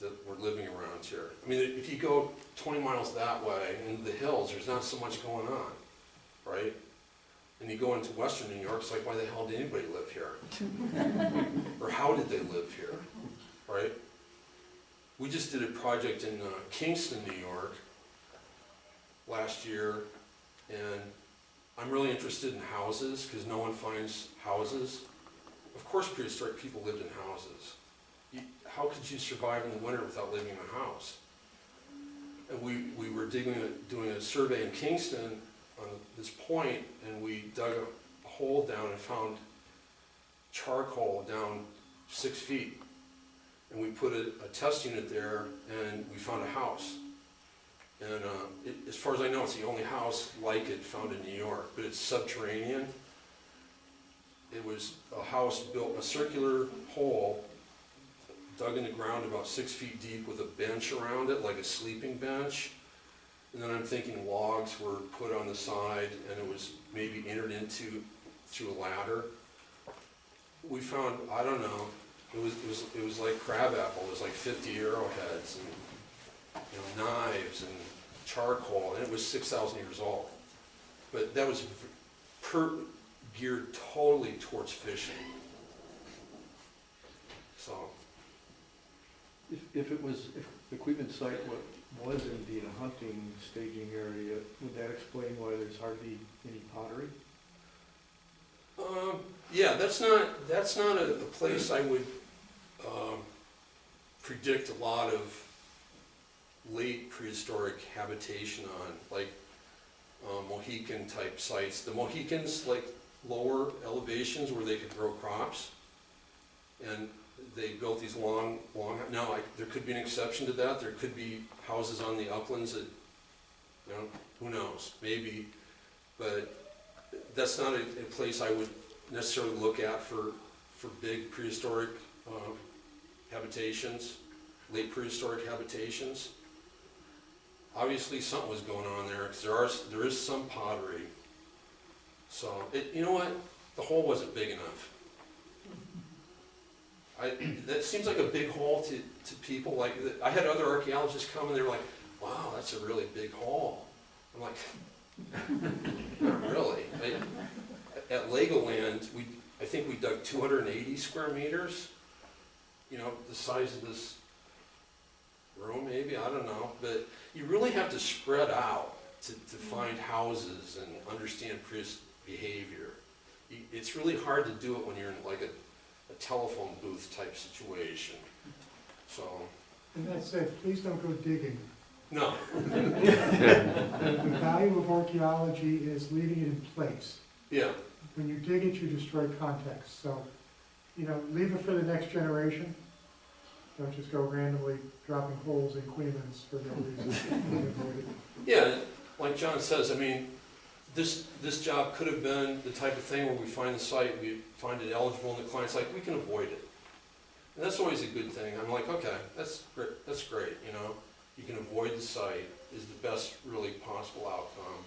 that were living around here. I mean, if you go 20 miles that way into the hills, there's not so much going on, right? And you go into western New York, it's like, why the hell did anybody live here? Or how did they live here, right? We just did a project in Kingston, New York last year, and I'm really interested in houses, because no one finds houses. Of course prehistoric people lived in houses. How could you survive in the winter without living in a house? And we were doing a survey in Kingston on this point, and we dug a hole down and found charcoal down 6 feet. And we put a test unit there, and we found a house. And as far as I know, it's the only house like it found in New York, but it's subterranean. It was a house built in a circular hole, dug in the ground about 6 feet deep with a bench around it, like a sleeping bench. And then I'm thinking logs were put on the side and it was maybe entered into through a ladder. We found, I don't know, it was like crabapple. It was like 50 arrowheads and knives and charcoal, and it was 6,000 years old. But that was geared totally towards fishing. So.
If the equipment site was indeed a hunting staging area, would that explain why there's hardly any pottery?
Yeah, that's not a place I would predict a lot of late prehistoric habitation on, like Mohican type sites. The Mohicans like lower elevations where they could grow crops, and they built these long. Now, there could be an exception to that. There could be houses on the uplands that, who knows, maybe, but that's not a place I would necessarily look at for big prehistoric habitations, late prehistoric habitations. Obviously, something was going on there because there is some pottery. So, you know what? The hole wasn't big enough. That seems like a big hole to people. Like, I had other archaeologists come and they were like, "Wow, that's a really big hole." I'm like, "Not really." At Legoland, I think we dug 280 square meters. The size of this room, maybe, I don't know. But you really have to spread out to find houses and understand behavior. It's really hard to do it when you're in like a telephone booth type situation. So.
And that said, please don't go digging.
No.
The value of archaeology is leaving it in place.
Yeah.
When you dig it, you destroy context. So, leave it for the next generation. Don't just go randomly dropping holes in Queens for no reason.
Yeah, like John says, I mean, this job could have been the type of thing where we find the site, we find it eligible, and the client's like, we can avoid it. And that's always a good thing. I'm like, okay, that's great, You can avoid the site is the best really possible outcome.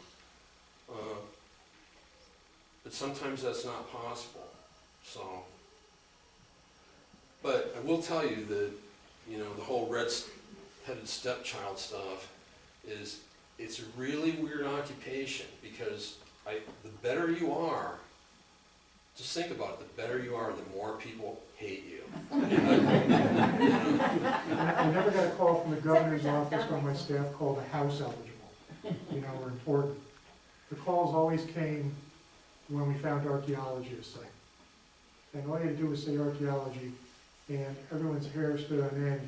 But sometimes that's not possible, so. But I will tell you that, the whole red-headed stepchild stuff it's a really weird occupation because the better you are, just think about it, the better you are, the more people hate you.
I never got a call from the governor's office when my staff called a house eligible, or important. The calls always came when we found archaeology at site. And all you had to do was say archaeology, and everyone's hair stood on end.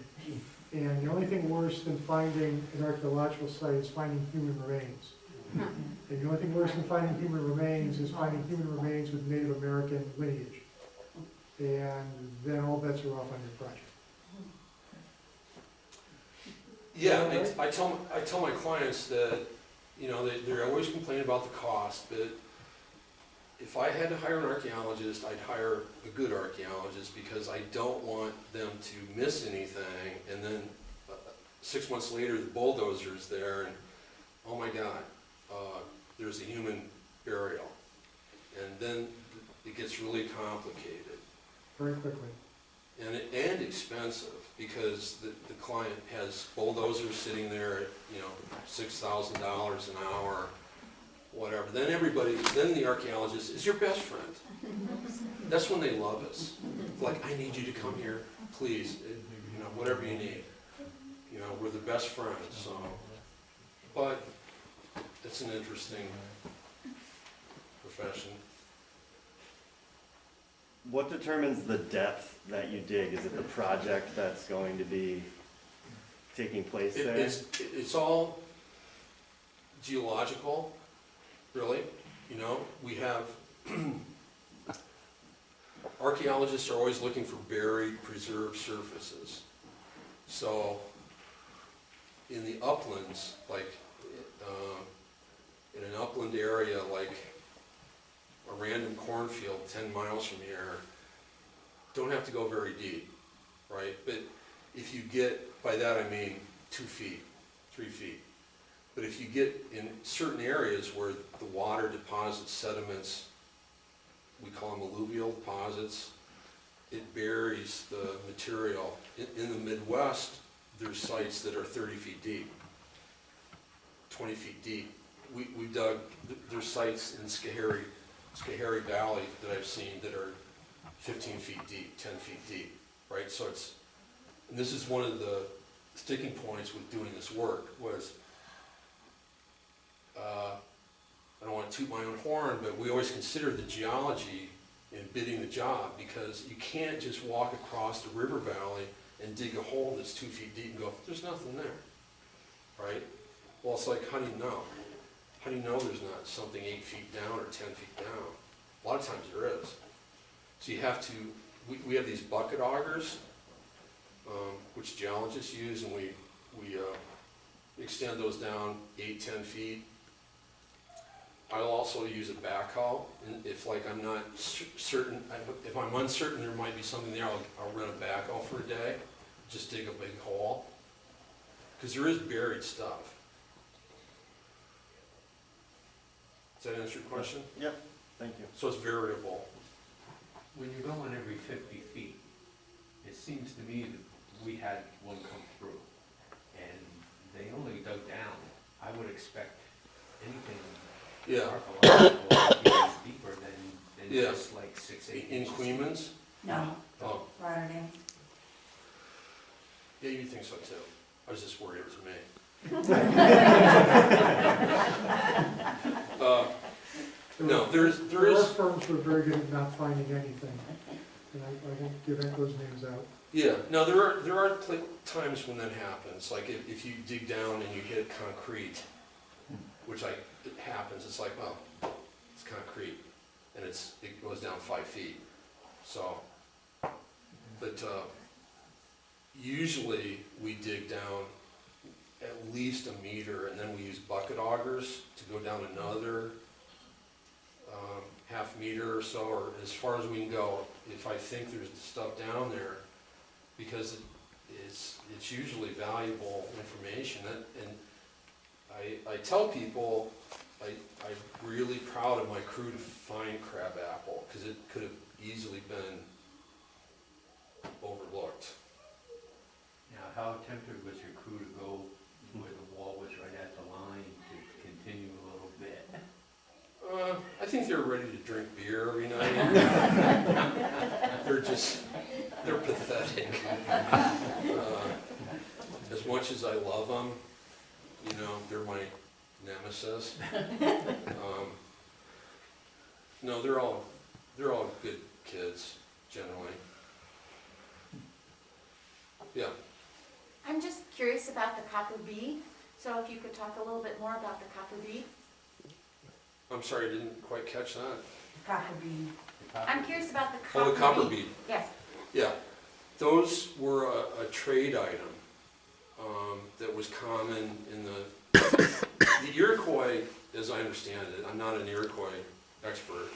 And the only thing worse than finding an archaeological site is finding human remains. And the only thing worse than finding human remains is finding human remains with Native American lineage. And then all bets are off on your project.
Yeah, I tell my clients that, they're always complaining about the cost, but if I had to hire an archaeologist, I'd hire a good archaeologist because I don't want them to miss anything and then 6 months later the bulldozer's there and oh my God, there's a human burial. And then it gets really complicated.
Very quickly.
And expensive because the client has bulldozers sitting there at, $6,000 an hour. Whatever. Then the archaeologist is your best friend. That's when they love us. Like, I need you to come here, please. Whatever you need. We're the best friends. So, but it's an interesting profession.
What determines the depth that you dig? Is it the project that's going to be taking place there?
It's all geological. Really, we have, archaeologists are always looking for buried, preserved surfaces. So, in the uplands, like, in an upland area, like a random cornfield 10 miles from here, don't have to go very deep, right? But if you get, by that I mean 2 feet, 3 feet. But if you get in certain areas where the water deposits sediments, we call them alluvial deposits, it buries the material. In the Midwest, there's sites that are 30 feet deep, 20 feet deep. We dug, there's sites in Schoharie Valley that I've seen that are 15 feet deep, 10 feet deep, right? So it's, and this is one of the sticking points with doing this work was, I don't want to toot my own horn, but we always consider the geology in bidding the job, because you can't just walk across the river valley and dig a hole that's 2 feet deep and go, there's nothing there, right? Well, it's like, how do you know? How do you know there's not something 8 feet down or 10 feet down? A lot of times there is. So you have to, we have these bucket augers, which geologists use, and we extend those down 8, 10 feet. I'll also use a backhoe, and if like I'm not certain, if I'm uncertain there might be something there, I'll rent a backhoe for a day, just dig a big hole, because there is buried stuff. Does that answer your question?
Yep, thank you.
So it's variable.
When you're going every 50 feet, it seems to me that we had one come through, and they only dug down. I would expect anything
Yeah.
archaeological to be deeper than
Yeah.
just like 6-8
In
inches.
Queens?
No,
Oh,
Rotterdam.
yeah, you think so too. I was just worried it was me. No, there
are
is,
firms who are very good at not finding anything, and I won't give those names out.
yeah, no, there are times when that happens, like if you dig down and you hit concrete, which it happens, it's like, well, it's concrete, and it goes down 5 feet, so, but usually we dig down at least a meter, and then we use bucket augers to go down another half meter or so, or as far as we can go, if I think there's stuff down there, because it's usually valuable information. And I tell people I'm really proud of my crew to find Crabapple, because it could have easily been overlooked.
Now, how tempted was your crew to go where the wall was right at the line to continue a little bit?
I think they're ready to drink beer every night. They're pathetic. As much as I love them, they're my nemesis. No, they're all good kids, generally. Yeah.
I'm just curious about the copper bead, so if you could talk a little bit more about the copper bead.
I'm sorry, I didn't quite catch that.
Copper bead.
I'm curious about the copper
Oh,
bead.
the copper bead.
Yes.
Yeah, those were a trade item that was common in the Iroquois, as I understand it. I'm not an Iroquois expert,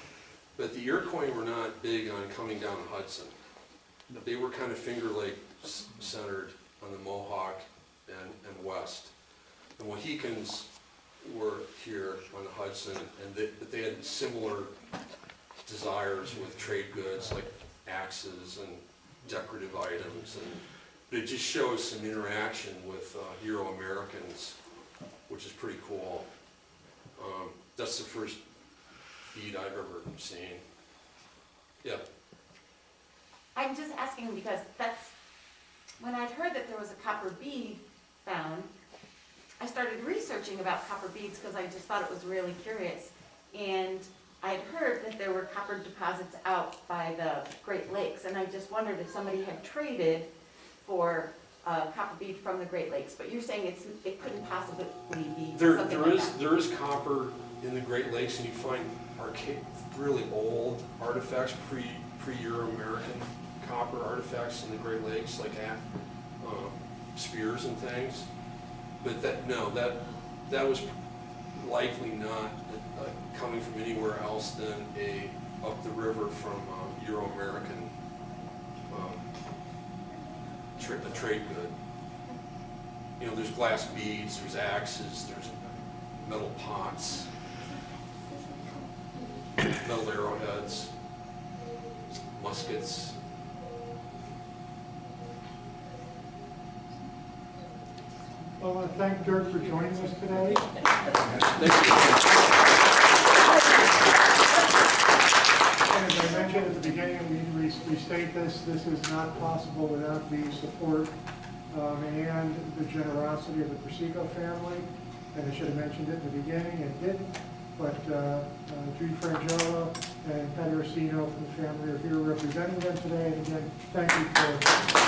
but the Iroquois were not big on coming down the Hudson. They were kind of Finger Lake centered on the Mohawk and west. The Mohicans were here on the Hudson, but they had similar desires with trade goods like axes and decorative items, but it just shows some interaction with Euro-Americans, which is pretty cool. That's the first bead I've ever seen. Yeah.
I'm just asking because when I'd heard that there was a copper bead found, I started researching about copper beads because I just thought it was really curious. And I'd heard that there were copper deposits out by the Great Lakes, and I just wondered if somebody had traded for copper bead from the Great Lakes. But you're saying it couldn't possibly be something like that.
There is copper in the Great Lakes, and you find really old artifacts, pre-Euro-American copper artifacts in the Great Lakes, like spears and things. But that was likely not coming from anywhere else than up the river from Euro-American a trade good. You know, there's glass beads, there's axes, there's metal pots, metal arrowheads, muskets.
Well, I want to thank Dirk for joining us today.
Thank you.
And as I mentioned at the beginning, we need to restate this. This is not possible without the support and the generosity of the Persico family. And I should have mentioned it in the beginning and didn't. But Judy Frangiola and Pat Orsino from the family are here representing them today. And again, thank you for